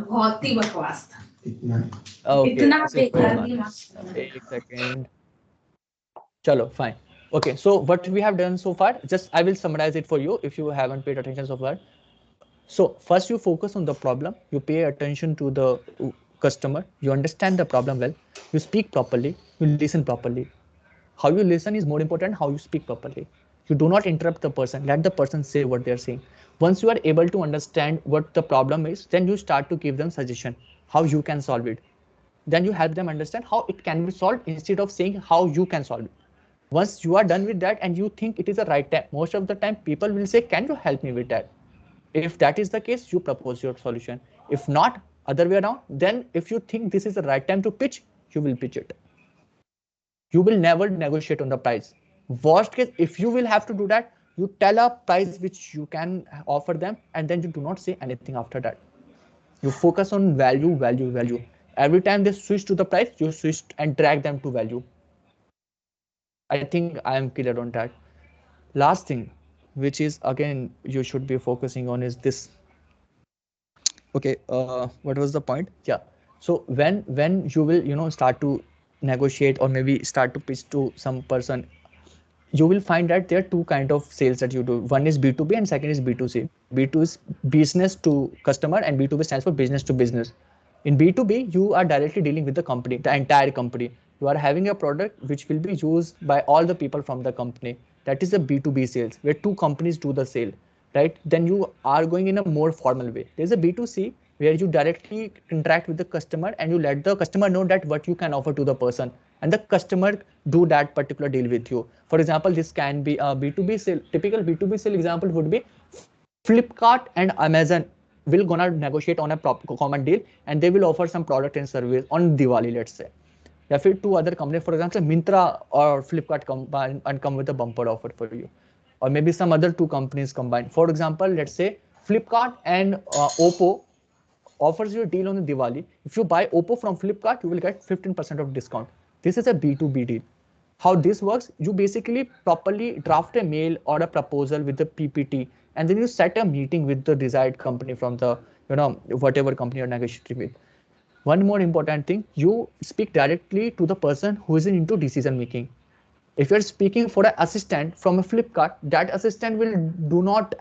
बहुत ही बकवास था. Okay, इतना ऐसे कोई बेकार बात नहीं. नहीं. एक second. Chalo, fine. Okay, so what we have done so far, just I will summarize it for you if you haven't paid attention so far. So first you focus on the problem, you pay attention to the customer, you understand the problem well, you speak properly, you listen properly. How you listen is more important, how you speak properly. You do not interrupt the person, let the person say what they are saying. Once you are able to understand what the problem is, then you start to give them suggestion, how you can solve it. Then you help them understand how it can be solved instead of saying how you can solve it. Once you are done with that and you think it is the right time, most of the time people will say, can you help me with that? If that is the case, you propose your solution. If not, other way around, then if you think this is the right time to pitch, you will pitch it. You will never negotiate on the price. Worst case, if you will have to do that, you tell a price which you can offer them, and then you do not say anything after that. You focus on value, value, value. Every time they switch to the price, you switch and drag them to value. I think I am clear on that. Last thing, which is again you should be focusing on, is this. Okay, what was the point? Yeah, so when you will start to negotiate or maybe start to pitch to some person, you will find that there are two kind of sales that you do. One is B2B and second is B2C. B2 is business to customer and B2B stands for business to business. In B2B, you are directly dealing with the company, the entire company. You are having a product which will be used by all the people from the company. That is a B2B sales, where two companies do the sale, right? Then you are going in a more formal way. There's a B2C where you directly interact with the customer and you let the customer know that what you can offer to the person, and the customer do that particular deal with you. For example, this can be a B2B sale. Typical B2B sale example would be Flipkart and Amazon will gonna negotiate on a common deal and they will offer some product and service on Diwali, let's say. या फिर two other companies, for example, Myntra or Flipkart combine and come with a bumper offer for you, or maybe some other two companies combined. For example, let's say Flipkart and Oppo offers you a deal on the Diwali. If you buy Oppo from Flipkart, you will get 15% of discount. This is a B2B deal. How this works, you basically properly draft a mail or a proposal with the PPT, and then you set a meeting with the desired company from the, whatever company you're negotiating with. One more important thing, you speak directly to the person who is into decision making. If you're speaking for an assistant from a Flipkart, that assistant will not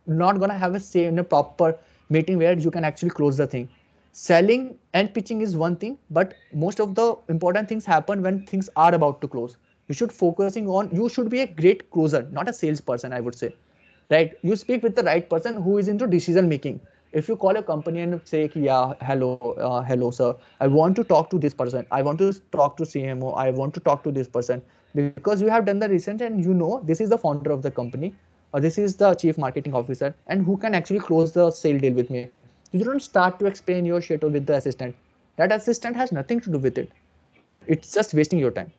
gonna have a say in a proper meeting where you can actually close the thing. Selling and pitching is one thing, but most of the important things happen when things are about to close. You should be a great closer, not a salesperson, I would say. Right? You speak with the right person who is into decision making. If you call a company and say, yeah, hello, sir, I want to talk to this person. I want to talk to CMO. I want to talk to this person, because you have done the research and this is the founder of the company, or this is the chief marketing officer, and who can actually close the sale deal with me. You don't start to explain your schedule with the assistant. That assistant has nothing to do with it. It's just wasting your time.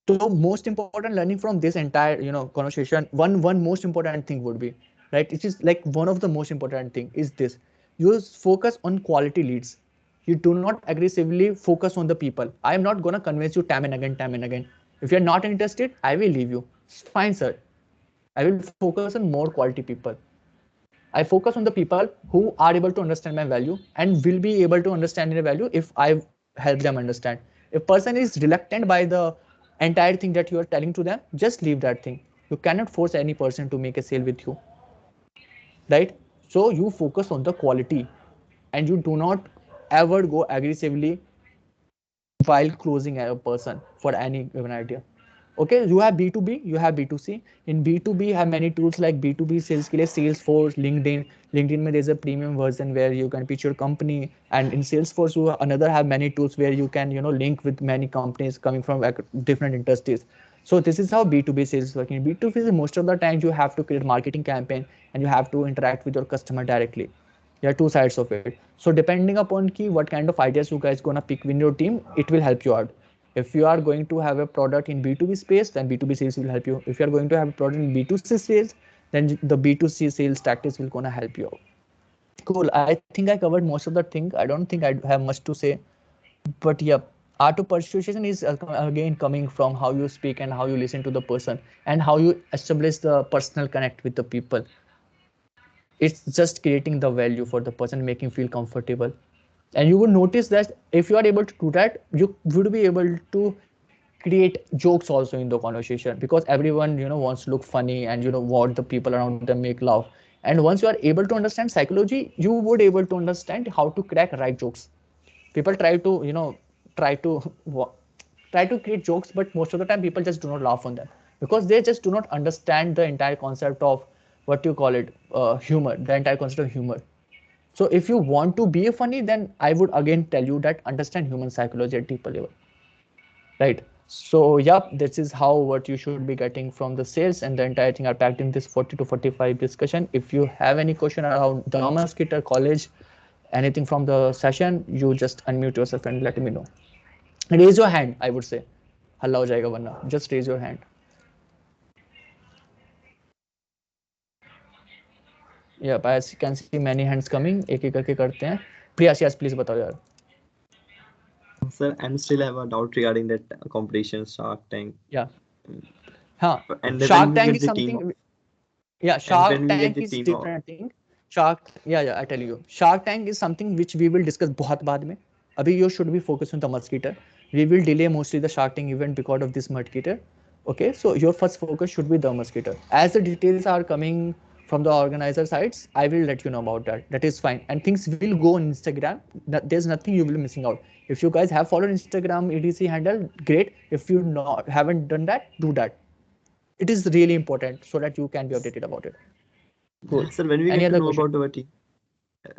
So most important learning from this entire conversation, one most important thing would be, right, it is like one of the most important thing is this: you focus on quality leads. You do not aggressively focus on the people. I am not going to convince you time and again. If you're not interested, I will leave you. It's fine, sir. I will focus on more quality people. I focus on the people who are able to understand my value and will be able to understand my value if I help them understand. If person is reluctant by the entire thing that you are telling to them, just leave that thing. You cannot force any person to make a sale with you, right? So you focus on the quality and you do not ever go aggressively while closing a person for any given idea. Okay, you have B2B, you have B2C. In B2B, you have many tools like B2B sales ke liye Salesforce, LinkedIn. LinkedIn, there's a premium version where you can pitch your company, and in Salesforce, you have many tools where you can link with many companies coming from different industries. So this is how B2B sales is working. B2B, most of the time you have to create marketing campaign and you have to interact with your customer directly. There are two sides of it. So depending upon what kind of ideas you guys gonna pick with your team, it will help you out. If you are going to have a product in B2B space, then B2B sales will help you. If you are going to have a product in B2C space, then the B2C sales tactics will gonna help you out. Cool. I think I covered most of the thing. I don't think I have much to say, but yeah, art of persuasion is again coming from how you speak and how you listen to the person and how you establish the personal connect with the people. It's just creating the value for the person, making feel comfortable. And you will notice that if you are able to do that, you would be able to create jokes also in the conversation, because everyone wants to look funny and what the people around them make laugh. And once you are able to understand psychology, you would able to understand how to crack right jokes. People try to try to try to create jokes, but most of the time people just do not laugh on them because they just do not understand the entire concept of what you call it, humor, the entire concept of humor. So if you want to be funny, then I would again tell you that understand human psychology at deeper level, right? So yeah, this is how what you should be getting from the sales, and the entire thing are packed in this 40 to 45 discussion. If you have any question around the Musketeer College, anything from the session, you just unmute yourself and let me know. Raise your hand, I would say. हल्ला हो जाएगा वरना. Just raise your hand. Yeah, I can see many hands coming. एक एक करके करते हैं. Priyash, yes, please बताओ यार. Sir, I'm still have a doubt regarding that competition Shark Tank. Yeah. हाँ. And Shark Tank is something. Yeah, Shark Tank is different thing. Yeah, I tell you. Shark Tank is something which we will discuss बहुत बाद में. Abhi you should be focused on the Musketeer. We will delay mostly the Shark Tank event because of this Musketeer. Okay, so your first focus should be the Musketeer. As the details are coming from the organizer sides, I will let you know about that. That is fine. And things will go on Instagram. There's nothing you will be missing out. If you guys have followed Instagram EDC handle, great. If you haven't done that, do that. It is really important so that you can be updated about it. Cool. Sir, when we get to know about our team,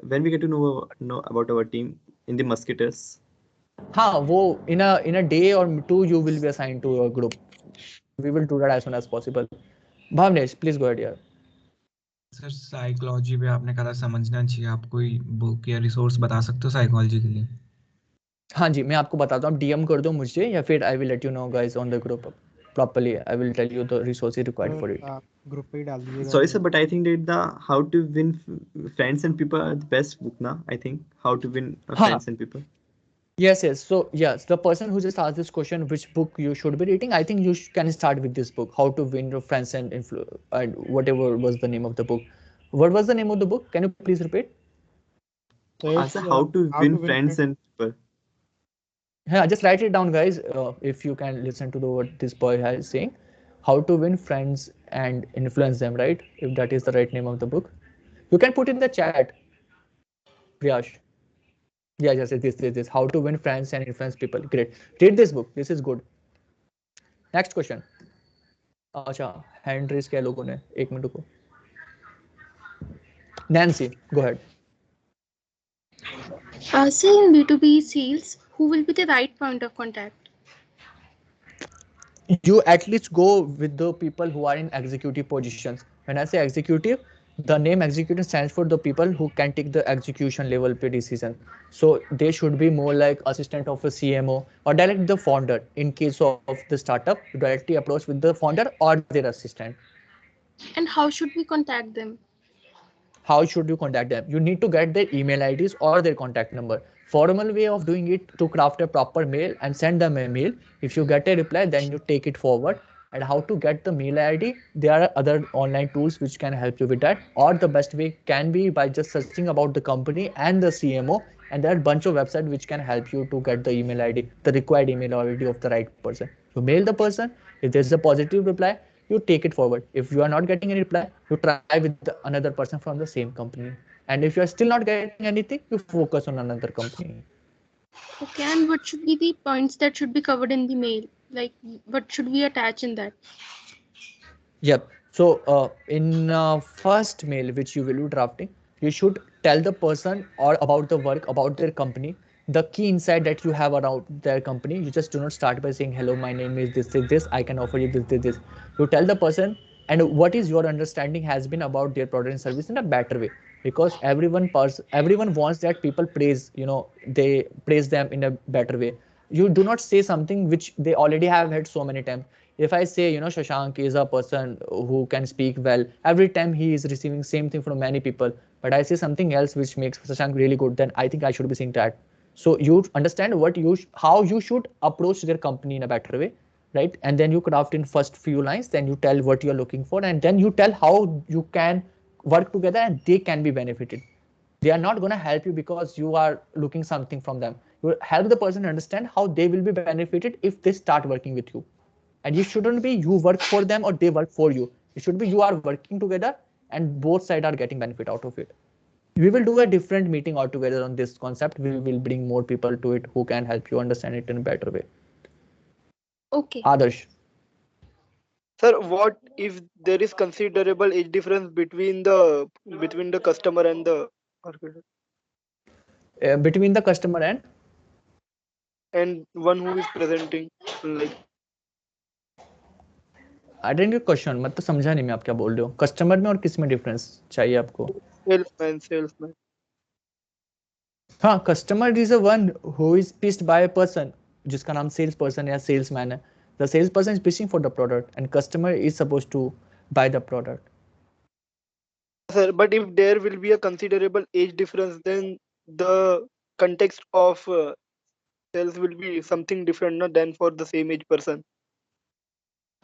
when we get to know about our team in the Musketeers. हाँ, वो in a day or two you will be assigned to a group. We will do that as soon as possible. Bhavnesh, please go ahead here. Sir psychology पे आपने कहा समझना चाहिए, आप कोई book या रिसोर्स बता सकते हो साइकोलॉजी के लिए? हाँ जी, मैं आपको बताता हूँ, आप डीएम कर दो मुझे या फिर I will let you know guys on the group properly. I will tell you the resources required for it. Group पे ही डाल दीजिएगा. Sorry sir, but I think that the How to Win Friends and People are the best book now. I think How to Win Friends and People. Yes. So yes, the person who just asked this question, which book you should be reading, I think you can start with this book, How to Win Your Friends and whatever was the name of the book. What was the name of the book? Can you please repeat? How to Win Friends and People. Yeah, just write it down, guys. If you can listen to what this boy is saying, How to Win Friends and Influence Them, right? If that is the right name of the book, you can put in the chat. Priyash. Yeah, yes, this. How to Win Friends and Influence People. Great. Read this book. This is good. Next question. अच्छा, hand raise किया लोगों ने. एक minute रुको. Nancy, go ahead. So in B2B sales, who will be the right point of contact? You at least go with the people who are in executive positions. When I say executive, the name executive stands for the people who can take the execution level decision. So they should be more like assistant of a CMO or directly the founder. In case of the startup, you directly approach with the founder or their assistant. And how should we contact them? How should you contact them? You need to get their email IDs or their contact number. Formal way of doing it to craft a proper mail and send them a mail. If you get a reply, then you take it forward. And how to get the mail ID? There are other online tools which can help you with that. Or the best way can be by just searching about the company and the CMO. And there are a bunch of websites which can help you to get the email ID, the required email ID of the right person. You mail the person. If there's a positive reply, you take it forward. If you are not getting any reply, you try with another person from the same company. And if you are still not getting anything, you focus on another company. Okay, and what should be the points that should be covered in the mail? Like, what should we attach in that? Yep. So in first mail which you will be drafting, you should tell the person or about the work, about their company, the key insight that you have around their company. You just do not start by saying, hello, my name is this, I can offer you this. You tell the person and what is your understanding has been about their product and service in a better way, because everyone wants that people praise, they praise them in a better way. You do not say something which they already have heard so many times. If I say, Shashank is a person who can speak well, every time he is receiving same thing from many people, but I say something else which makes Shashank really good, then I think I should be saying that. So you understand how you should approach their company in a better way, right? And then you craft in first few lines, then you tell what you're looking for, and then you tell how you can work together and they can be benefited. They are not going to help you because you are looking something from them. You help the person understand how they will be benefited if they start working with you. And you shouldn't be you work for them or they work for you. It should be you are working together and both sides are getting benefit out of it. We will do a different meeting altogether on this concept. We will bring more people to it who can help you understand it in a better way. Okay. Adarsh. Sir, what if there is considerable age difference between the customer and the architect? Between the customer and one who is presenting, like I didn't get question. मतलब समझा नहीं मैं आप क्या बोल रहे हो. Customer में और किस में डिफरेंस चाहिए आपको? salesman. हाँ, customer is a one who is pissed by a person जिसका नाम सेल्स पर्सन या सेल्समैन है. The sales person is pitching for the product and customer is suppose to buy the product. Sir, but if there will be a considerable age difference, then the context of sales will be something different, not than for the same age person.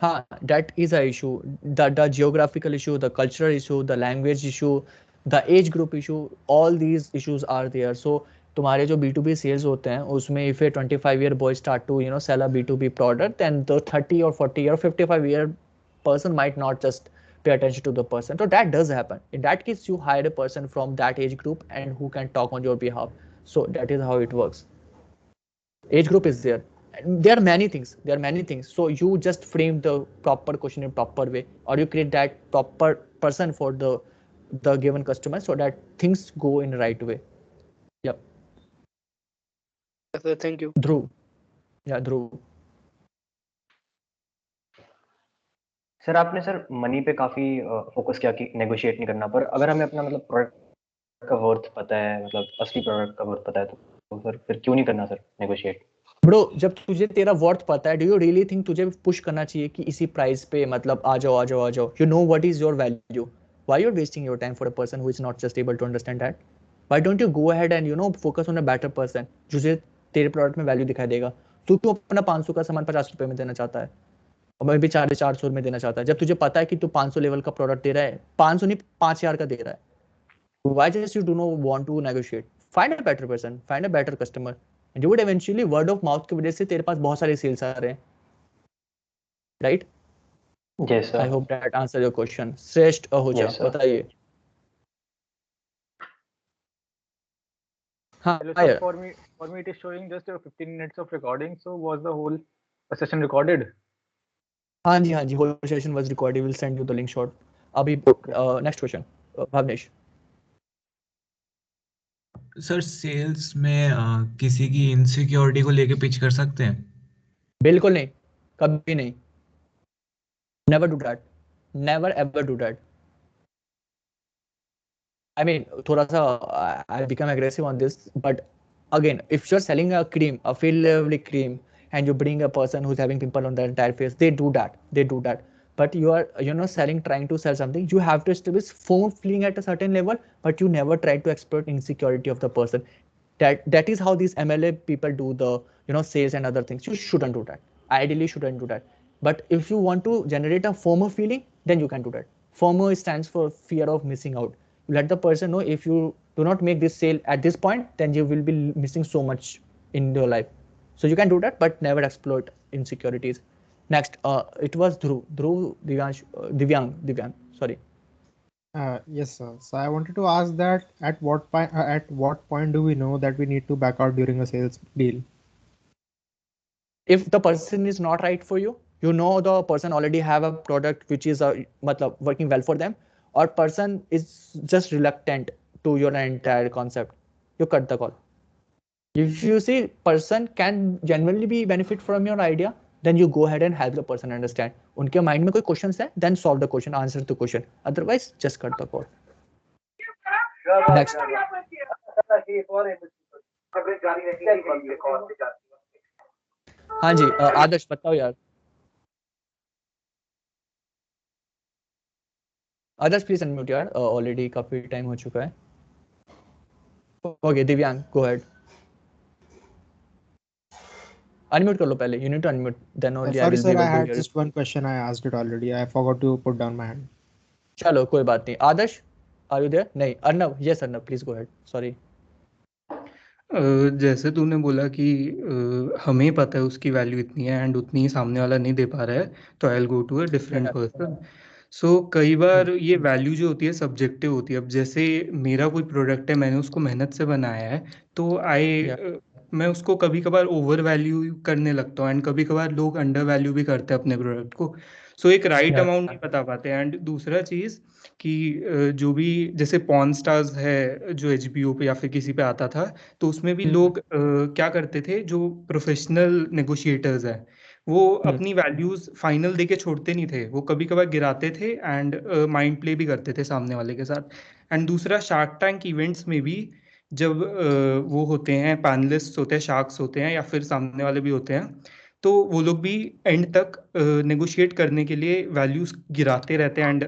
हाँ, that is a issue. The geographical issue, the cultural issue, the language issue, the age group issue, all these issues are there. So तुम्हारे जो B2B sales होते हैं उसमें if a 25-year boy start to sell a B2B product, and the 30 or 40 or 55-year person might not just pay attention to the person. So that does happen. In that case, you hire a person from that age group and who can talk on your behalf. So that is how it works. Age group is there. There are many things. So you just frame the proper question in proper way, or you create that proper person for the given customer so that things go in the right way. Yep. Yes, sir, thank you. Dhruv. Yeah, Dhruv. Sir आपने sir money पे काफी focus किया कि negotiate नहीं करना, पर अगर हमें अपना मतलब प्रोडक्ट का वर्थ पता है, मतलब असली प्रोडक्ट का वर्थ पता है, तो फिर क्यों नहीं करना सर नेगोशिएट? ब्रो, जब तुझे तेरा वर्थ पता है, डू यू रियली थिंक तुझे पुश करना चाहिए कि इसी प्राइस पे मतलब आ जाओ? You know what is your value. Why you are wasting your time for a person who is not just able to understand that? Why don't you go ahead and focus on a better person जो तेरे product में value दिखाई देगा. तू क्यों अपना 500 का सामान 50 रुपए में देना चाहता है और मैं भी 450 में देना चाहता है, जब तुझे पता है कि तू 500 लेवल का प्रोडक्ट दे रहा है, 500 नहीं 5000 का दे रहा है. Why just you do not want to negotiate? Find a better person, find a better customer, and you would eventually word of mouth की वजह से तेरे पास बहुत सारे सेल्स आ रहे हैं, right? Yes sir. I hope that answer your question. श्रेष्ठ Ahuja, Yes, sir. बताइए. हाँ, Hello, sir. For me, it is showing just 15 minutes of recording. So was the whole session recorded? हाँ जी, whole session was recorded. We'll send you the link short. अभी next question, भावनेश. Sir sales में किसी की insecurity को लेके pitch कर सकते हैं? बिल्कुल नहीं, कभी नहीं. Never do that. Never ever do that. I mean, थोड़ा सा I become aggressive on this, but again, if you're selling a cream, a field level cream, and you bring a person who's having pimple on their entire face, they do that. But you are trying to sell something, you have to establish foam feeling at a certain level, but you never try to exploit insecurity of the person. That is how these MLA people do the sales and other things. You shouldn't do that. Ideally shouldn't do that. But if you want to generate a FOMO feeling, then you can do that. FOMO stands for fear of missing out. You let the person know if you do not make this sale at this point, then you will be missing so much in your life. So you can do that, but never exploit insecurities. Next, it was Dhruv, Divyang, sorry. Yes, sir. So I wanted to ask that at what point do we know that we need to back out during a sales deal? If the person is not right for you, the person already have a product which is working well for them, or person is just reluctant to your entire concept, you cut the call. If you see person can genuinely be benefit from your idea, then you go ahead and help the person understand. उनके mind में कोई questions है, then solve the question, answer the question. Otherwise, just cut the call. Next. हाँ जी आदर्श बताओ यार। आदर्श please unmute यार, already काफी time हो चुका है। ओके दिव्यांग गो अहेड। Unmute कर लो पहले. You need to unmute. Then only I Sorry, will sir. be I able to had hear you. just one question. I asked it already. I forgot to put down my hand. चलो कोई बात नहीं. आदर्श, are you there? नहीं. Arnav, yes Arnav, please go ahead. Sorry. जैसे तूने बोला कि हमें पता है उसकी वैल्यू इतनी है एंड उतनी ही सामने वाला नहीं दे पा रहा है, तो I will go to a different person. So कई बार ये वैल्यू जो होती है सब्जेक्टिव होती है. अब जैसे मेरा कोई प्रोडक्ट है, मैंने उसको मेहनत से बनाया है, तो मैं उसको कभी कभार ओवर वैल्यू करने लगता हूँ एंड कभी कभार लोग अंडर वैल्यू भी करते हैं अपने प्रोडक्ट को. सो एक राइट अमाउंट नहीं बता पाते. एंड दूसरा चीज़ कि जो भी जैसे पॉन स्टार्स है जो HBO पे या फिर किसी पे आता था, तो उसमें भी लोग क्या करते थे, जो प्रोफेशनल नेगोशिएटर्स हैं वो अपनी वैल्यूज फाइनल देके छोड़ते नहीं थे. वो कभी कभार गिराते थे एंड माइंड प्ले भी करते थे सामने वाले के साथ. एंड दूसरा शार्क टैंक इवेंट्स में भी जब वो होते हैं, पैनलिस्ट होते हैं, शार्क्स होते हैं या फिर सामने वाले भी होते हैं, तो वो लोग भी एंड तक नेगोशिएट करने के लिए वैल्यूज गिराते रहते हैं एंड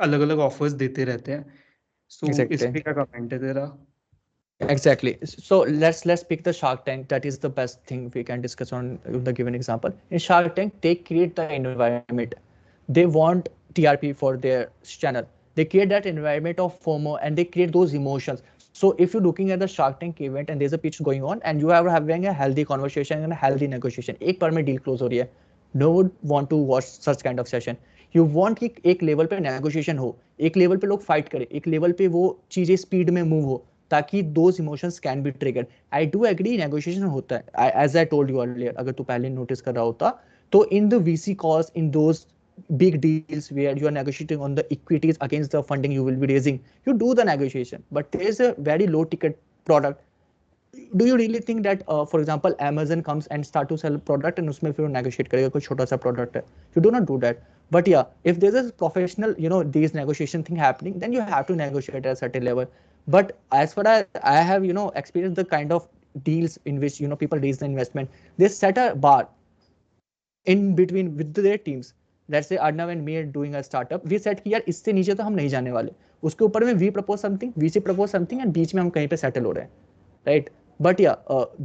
अलग अलग ऑफर्स देते रहते हैं. सो इस पे क्या कमेंट है तेरा? Exactly. So let's pick the Shark Tank. That is the best thing we can discuss on the given example. In Shark Tank, they create the environment. They want TRP for their channel. They create that environment of FOMO and they create those emotions. So if you're looking at the Shark Tank event and there's a pitch going on and you are having a healthy conversation and a healthy negotiation, एक बार में deal close हो रही है. No one want to watch such kind of session. You want कि एक level पे negotiation हो, एक लेवल पे लोग fight करें, एक लेवल पे वो चीजें स्पीड में मूव हो, ताकि those emotions can be triggered. I do agree negotiation होता है. As I told you earlier, अगर तू पहले notice कर रहा होता, तो in the VC calls, in those big deals where you are negotiating on the equities against the funding you will be raising, you do the negotiation. But there is a very low ticket product. Do you really think that, for example, Amazon comes and start to sell a product and उसमें फिर वो negotiate करेगा कोई छोटा सा product है? You do not do that. But yeah, if there's a professional, these negotiation thing happening, then you have to negotiate at a certain level. But as far as I have, experienced the kind of deals in which, people raise the investment, they set a bar in between with their teams. Let's say Arnav and me are doing a startup. We said कि यार इससे नीचे तो हम नहीं जाने वाले. उसके ऊपर में we propose something, VC propose something, and बीच में हम कहीं पे settle हो रहे हैं, right? But yeah,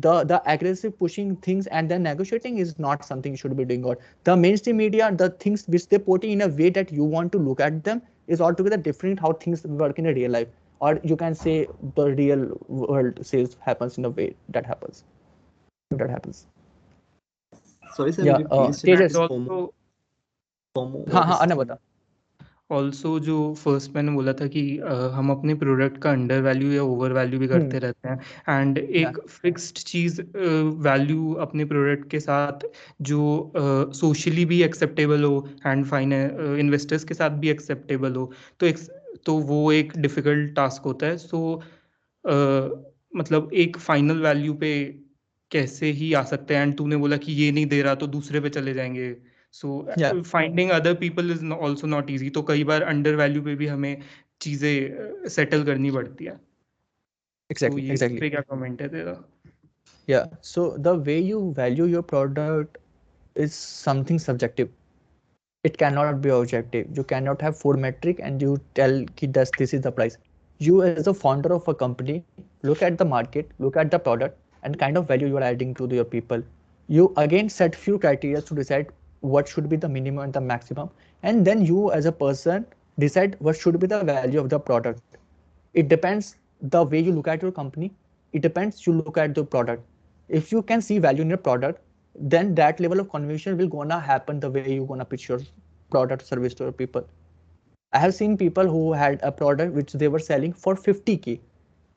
the aggressive pushing things and then negotiating is not something you should be doing. Or the mainstream media, the things which they put in a way that you want to look at them is altogether different how things work in a real life. Or you can say the real world sales happens in a way that happens. That happens. Sorry sir, Yeah, Tejas. हाँ अना बता. Also जो first मैंने बोला था कि हम अपने प्रोडक्ट का अंडर वैल्यू या ओवर वैल्यू भी करते रहते हैं. एंड एक फिक्स्ड चीज़ वैल्यू अपने प्रोडक्ट के साथ जो सोशली भी एक्सेप्टेबल हो एंड इन्वेस्टर्स के साथ भी एक्सेप्टेबल हो, तो वो एक डिफ़िकल्ट टास्क होता है. सो मतलब एक फाइनल वैल्यू पे कैसे ही आ सकते हैं. एंड तूने बोला कि ये नहीं दे रहा तो दूसरे पे चले जाएंगे. So finding other people is also not easy. तो कई बार अंडर वैल्यू पे भी हमें चीजें सेटल करनी पड़ती है. Exactly. पे क्या कमेंट है तेरा? Yeah, so the way you value your product is something subjective. It cannot be objective. You cannot have 4 metric and you tell ki this is the price. You as a founder of a company, look at the market, look at the product and kind of value you are adding to your people. You again set few criteria to decide what should be the minimum and the maximum, and then you as a person decide what should be the value of the product. It depends the way you look at your company. It depends you look at the product. If you can see value in your product, then that level of conviction will gonna happen the way you gonna pitch your product service to your people. I have seen people who had a product which they were selling for 50K.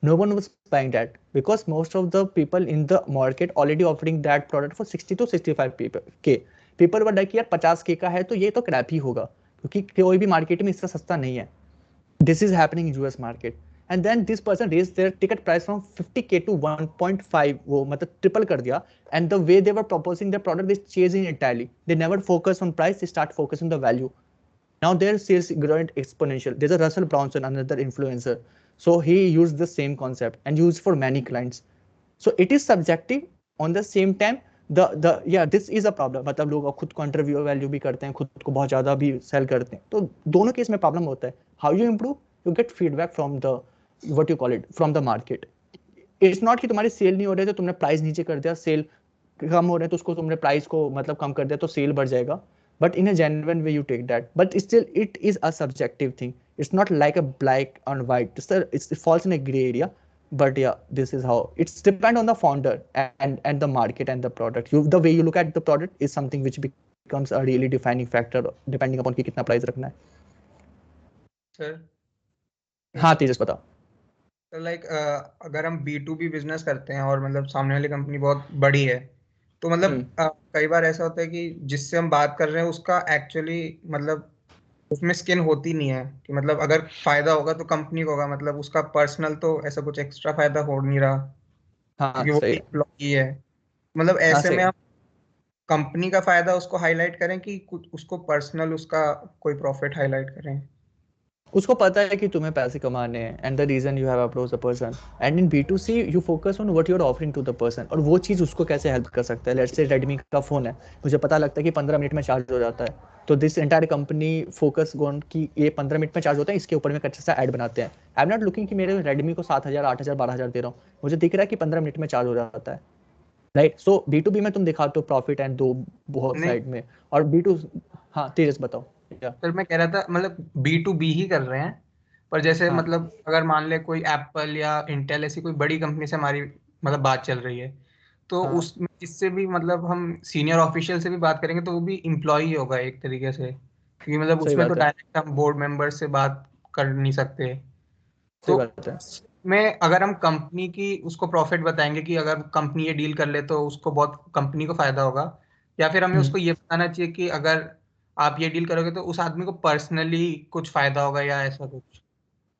No one was buying that because most of the people in the market already offering that product for 60 to 65K. People were like यार 50K का है तो ये तो Krebs ही होगा क्योंकि कोई भी मार्केट में इससे सस्ता नहीं है. This is happening in US market. And then this person raised their ticket price from 50K to 1.5, वो मतलब triple कर दिया. And the way they were proposing their product, they changed it entirely. They never focus on price, they start focusing on the value. Now their sales growing exponential. There's a Russell Brunson, another influencer. So he used the same concept and used for many clients. So it is subjective. On the same time, this is a problem. मतलब लोग खुद को under value भी करते हैं, खुद को बहुत ज्यादा भी सेल करते हैं, तो दोनों केस में प्रॉब्लम होता है। How you improve? You get feedback from the what you call it, from the market. It's not कि तुम्हारी सेल नहीं हो रही तो तुमने प्राइस नीचे कर दिया, सेल कम हो रहे हैं तो उसको तुमने प्राइस को मतलब कम कर दिया तो सेल बढ़ जाएगा, but in a genuine way you take that, but still it is a subjective thing. It's not like a black and white. It falls in a gray area. But yeah, this is how it's depend on the founder and the market and the product. The way you look at the product is something which becomes a really defining factor depending upon कि कितना price रखना है। Sir हाँ तेजस बताओ। तो like अगर हम B2B business करते हैं और मतलब सामने वाली कंपनी बहुत बड़ी है, तो मतलब कई बार ऐसा होता है कि जिससे हम बात कर रहे हैं उसका एक्चुअली मतलब उसमें स्किन होती नहीं है कि मतलब अगर फायदा होगा तो कंपनी को होगा, मतलब उसका पर्सनल तो ऐसा कुछ एक्स्ट्रा फायदा हो नहीं रहा क्योंकि वो एम्प्लॉई है। मतलब ऐसे में आप कंपनी का फायदा उसको हाईलाइट करें कि कुछ उसको पर्सनल उसका कोई प्रॉफिट हाईलाइट करें? उसको पता है कि तुम्हें पैसे कमाने हैं and the reason you have approach the person, and in B2C you focus on what you are offering to the person, और वो चीज उसको कैसे हेल्प कर सकता है। लेट्स से Redmi का फोन है, मुझे पता लगता है कि 15 मिनट में चार्ज हो जाता है, तो this entire company focus on कि ये 15 मिनट में चार्ज होता है, इसके ऊपर में अच्छा सा ऐड बनाते हैं। आई एम नॉट लुकिंग कि मेरे Redmi को 7,000 8,000 12,000 दे रहा हूँ, मुझे दिख रहा है कि 15 मिनट में चार्ज हो जाता है, राइट। सो B2B में तुम दिखाते हो प्रॉफिट एंड दो बहुत साइड में, और B2 हाँ तेजस बताओ। सर मैं कह रहा था मतलब B2B ही कर रहे हैं, पर जैसे मतलब अगर मान ले कोई एप्पल या इंटेल ऐसी कोई बड़ी कंपनी से हमारी मतलब बात चल रही है, तो उसमें इससे भी मतलब हम सीनियर ऑफिशियल से भी बात करेंगे तो वो भी एम्प्लॉई होगा एक तरीके से, क्योंकि मतलब उसमें तो डायरेक्ट हम बोर्ड मेंबर से बात कर नहीं सकते। तो में अगर हम कंपनी की उसको प्रॉफिट बताएंगे कि अगर कंपनी ये डील कर ले तो उसको बहुत कंपनी को फायदा होगा, या फिर हमें उसको ये बताना चाहिए कि अगर आप ये डील करोगे तो उस आदमी को पर्सनली कुछ फायदा होगा या ऐसा कुछ?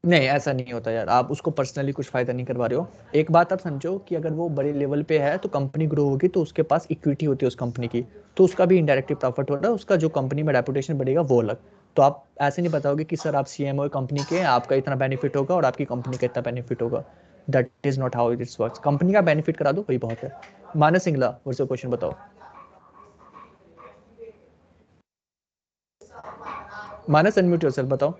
नहीं ऐसा नहीं होता यार, आप उसको पर्सनली कुछ फायदा नहीं करवा रहे हो। एक बात आप समझो कि अगर वो बड़े लेवल पे है तो कंपनी ग्रो होगी तो उसके पास इक्विटी होती है उस कंपनी की, तो उसका भी इनडायरेक्टली प्रॉफिट हो रहा है, उसका जो कंपनी में रेपुटेशन बढ़ेगा वो अलग। तो आप ऐसे नहीं बताओगे कि सर आप CMO कंपनी के, आपका इतना बेनिफिट होगा और आपकी कंपनी का इतना बेनिफिट होगा। That is not how it works. Company का बेनिफिट करा दो वही बहुत है। मानस सिंगला वर्ष क्वेश्चन बताओ। मानस अनम्यूट योरसेल्फ, बताओ।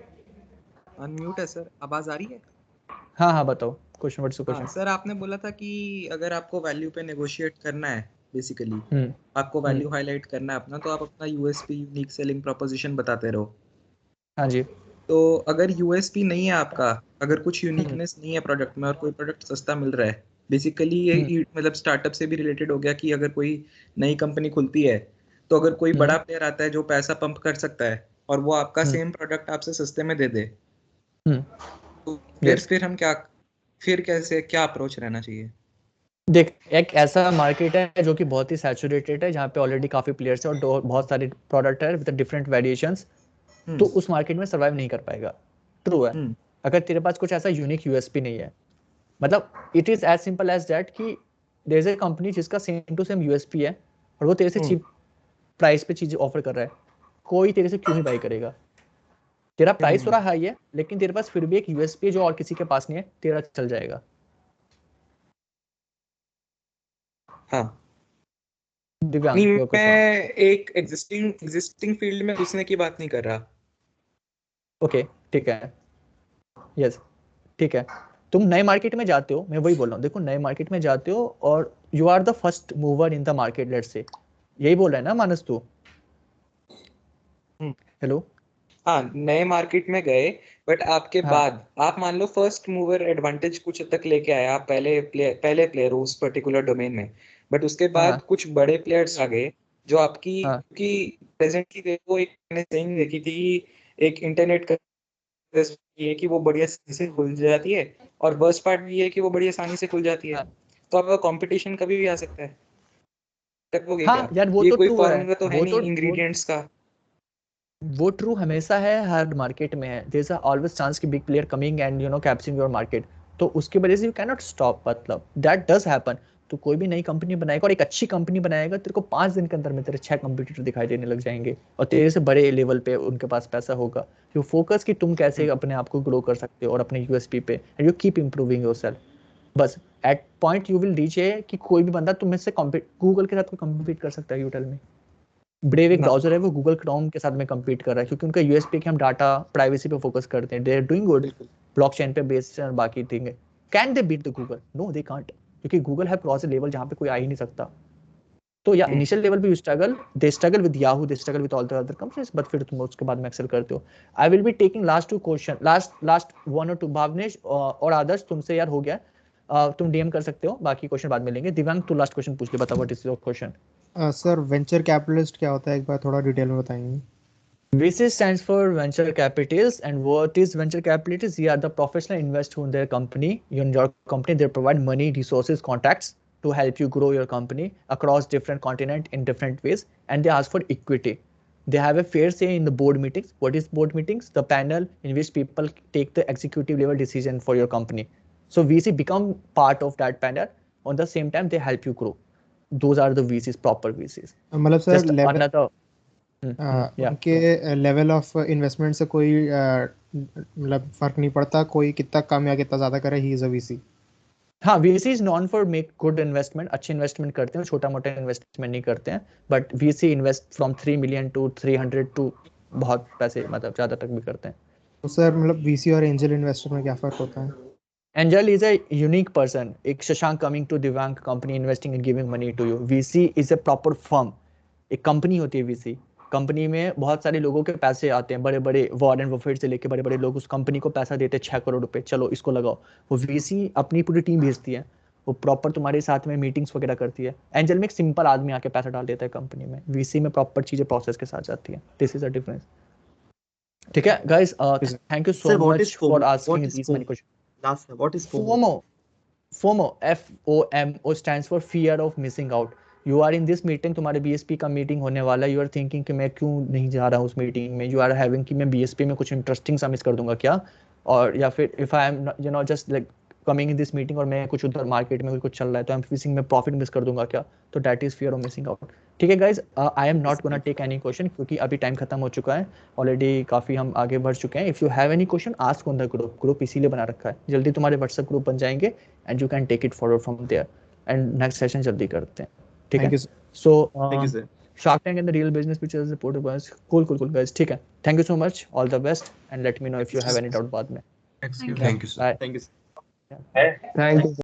अनम्यूट है सर, आवाज आ रही है? हाँ बताओ question, what's your question? Sir आपने बोला था कि अगर आपको वैल्यू पे नेगोशिएट करना है, बेसिकली आपको वैल्यू हाईलाइट करना है अपना, तो आप अपना USP यूनिक सेलिंग प्रोपोजिशन बताते रहो। हाँ जी। तो अगर USP नहीं है आपका, अगर कुछ यूनिकनेस नहीं है प्रोडक्ट में और कोई प्रोडक्ट सस्ता मिल रहा है, बेसिकली ये मतलब स्टार्टअप से भी रिलेटेड हो गया कि अगर कोई नई कंपनी खुलती है तो अगर कोई बड़ा प्लेयर आता है जो पैसा पंप कर सकता है और वो आपका सेम प्रोडक्ट आपसे सस्ते में दे दे, तो फिर हम क्या अप्रोच रहना चाहिए? देख, एक ऐसा मार्केट है जो कि बहुत ही सैचुरेटेड है, जहाँ पे ऑलरेडी काफी प्लेयर्स हैं और बहुत सारे प्रोडक्ट है विद डिफरेंट वेरिएशंस, तो उस मार्केट में सर्वाइव नहीं कर पाएगा। ट्रू है। अगर तेरे पास कुछ ऐसा यूनिक USP नहीं है, मतलब it is as simple as that कि देयर इज अ कंपनी जिसका सेम टू सेम USP है और वो तेरे से चीप प्राइस पे चीज ऑफर कर रहा है, कोई तेरे से क्यों नहीं बाई करेगा? तेरा प्राइस थोड़ा हाई है लेकिन तेरे पास फिर भी एक USP है जो और किसी के पास नहीं है, तेरा चल जाएगा। हाँ दिव्यांग, मैं एक एग्जिस्टिंग फील्ड में घुसने की बात नहीं कर रहा। ओके ठीक है, यस ठीक है। तुम नए मार्केट में जाते हो, मैं वही बोल रहा हूँ। देखो नए मार्केट में जाते हो और you are the first mover in the market, let's say, यही बोल रहा है ना मानस तू? हेलो। हाँ नए मार्केट में गए, बट आपके बाद आप मान लो फर्स्ट मूवर एडवांटेज कुछ तक लेके आए, आप पहले प्लेयर हो उस पर्टिकुलर डोमेन में, बट उसके बाद कुछ बड़े प्लेयर्स आ गए जो आपकी प्रेजेंटली वो एक थिंग देखी थी, एक इंटरनेट का ये कि वो बड़ी आसानी से खुल जाती है, और वर्स्ट पार्ट भी है कि वो बड़ी आसानी से खुल जाती है, तो आपका कंपटीशन कभी भी आ सकता है। यार वो ये तो कोई ट्रू फॉर्मूला तो है वो नहीं इंग्रेडिएंट्स का। वो ट्रू हमेशा है, हर मार्केट में है। देयर इज ऑलवेज चांस कि big player coming and capturing your market, तो उसकी वजह से यू कैन नॉट स्टॉप, मतलब दैट डज हैपन। तो कोई भी नई कंपनी बनाएगा और एक अच्छी कंपनी बनाएगा, तेरे को 5 दिन के अंदर में तेरे 6 कंपटीटर दिखाई देने लग जाएंगे और तेरे से बड़े लेवल पे उनके पास पैसा होगा। यू फोकस कि तुम कैसे अपने आप को ग्रो कर सकते हो और अपने USP पे, and you keep improving yourself. बस at point you will reach है कि कोई भी बंदा तुम में से गूगल के साथ कम्पीट कर सकता है। You tell me. ब्रेव एक ब्राउजर है, वो गूगल क्रोम के साथ में कम्पीट कर रहा है क्योंकि उनका यूएसपी कि हम डाटा प्राइवेसी पे फोकस करते हैं। They are doing good blockchain पे बेस्ड और बाकी थिंग है। Can they beat the Google? No they can't, क्योंकि गूगल है क्रॉस लेवल जहां पे कोई आ ही नहीं सकता। तो या इनिशियल लेवल पे you struggle, they struggle with Yahoo, they struggle with all the other companies, but फिर तुम उसके बाद में एक्सेल करते हो। I will be taking last 2 question, last 1 और 2। भावनेश और आदर्श तुमसे यार हो गया, तुम डीएम कर सकते हो, बाकी क्वेश्चन बाद में लेंगे। दिव्यांग तू लास्ट क्वेश्चन पूछ ले, बता what is your question. Sir venture capitalist क्या होता है, एक बार थोड़ा डिटेल में बताएंगे। VC stands for venture capitalists, and what is venture capitalists? They are the professional investors in their company. In your company, they provide money, resources, contacts to help you grow your company across different continents in different ways, and they ask for equity. They have a fair say in the board meetings. What is board meetings? The panel in which people take the executive level decision for your company. So VC become part of that panel. On the same time, they help you grow. Those are the VCs, proper VCs. मतलब sir Just another. उनके level of investment से कोई मतलब फर्क नहीं पड़ता, कोई कितना कम या कितना ज्यादा करे, ही इज अ वीसी। हाँ, VC is non for make good investment, अच्छे इन्वेस्टमेंट करते हैं, छोटा मोटा इन्वेस्टमेंट नहीं करते हैं। But VC invest from 3 million to 300 to बहुत पैसे, मतलब ज्यादा तक भी करते हैं। तो सर मतलब वीसी और एंजल इन्वेस्टर में क्या फर्क होता है? Angel is a unique person, एक Shashank coming to Divyang company investing and giving money to you. VC is a proper firm, एक कंपनी होती है वीसी। कंपनी में बहुत सारे लोगों के पैसे आते हैं, बड़े बड़े वॉरेन बफेट से लेके बड़े बड़े लोग उस कंपनी को पैसा देते हैं 6 करोड़ रुपए, चलो इसको लगाओ। वो वीसी अपनी पूरी टीम भेजती है, वो प्रॉपर तुम्हारे साथ में मीटिंग्स वगैरह करती है। एंजल में एक सिंपल आदमी आके पैसा डाल देता है कंपनी में, वीसी में प्रॉपर चीजें प्रोसेस के साथ जाती है। This is a difference. ठीक है guys, thank you so much for asking these many question. Last, what is FOMO? FOMO. FOMO, FOMO stands for fear of missing out. You are in this meeting, तुम्हारे BSP का meeting होने वाला है, you are thinking कि मैं क्यों नहीं जा रहा हूँ उस मीटिंग में, you are having कि मैं BSP में कुछ इंटरेस्टिंग सा मिस कर दूंगा क्या, और या फिर if I am you know just like coming in this meeting और मैं कुछ उधर मार्केट में कुछ चल रहा है तो I'm missing, मैं प्रॉफिट मिस कर दूंगा क्या, तो that is fear of missing out। ठीक है guys, I am not gonna take any question क्योंकि अभी टाइम खत्म हो चुका है ऑलरेडी, काफ़ी हम आगे बढ़ चुके हैं। If you have any question ask on the group इसीलिए बना रखा है, जल्दी तुम्हारे व्हाट्सएप ग्रुप बन जाएंगे and you can take it forward from there, and next session जल्दी करते हैं। ठीक है, so Shark Tank and the real business which is reported by cool guys. ठीक है, thank you so much, all the best, and let me know if you have any doubt बाद में। Thank you bye. Thank you, sir. Thank you.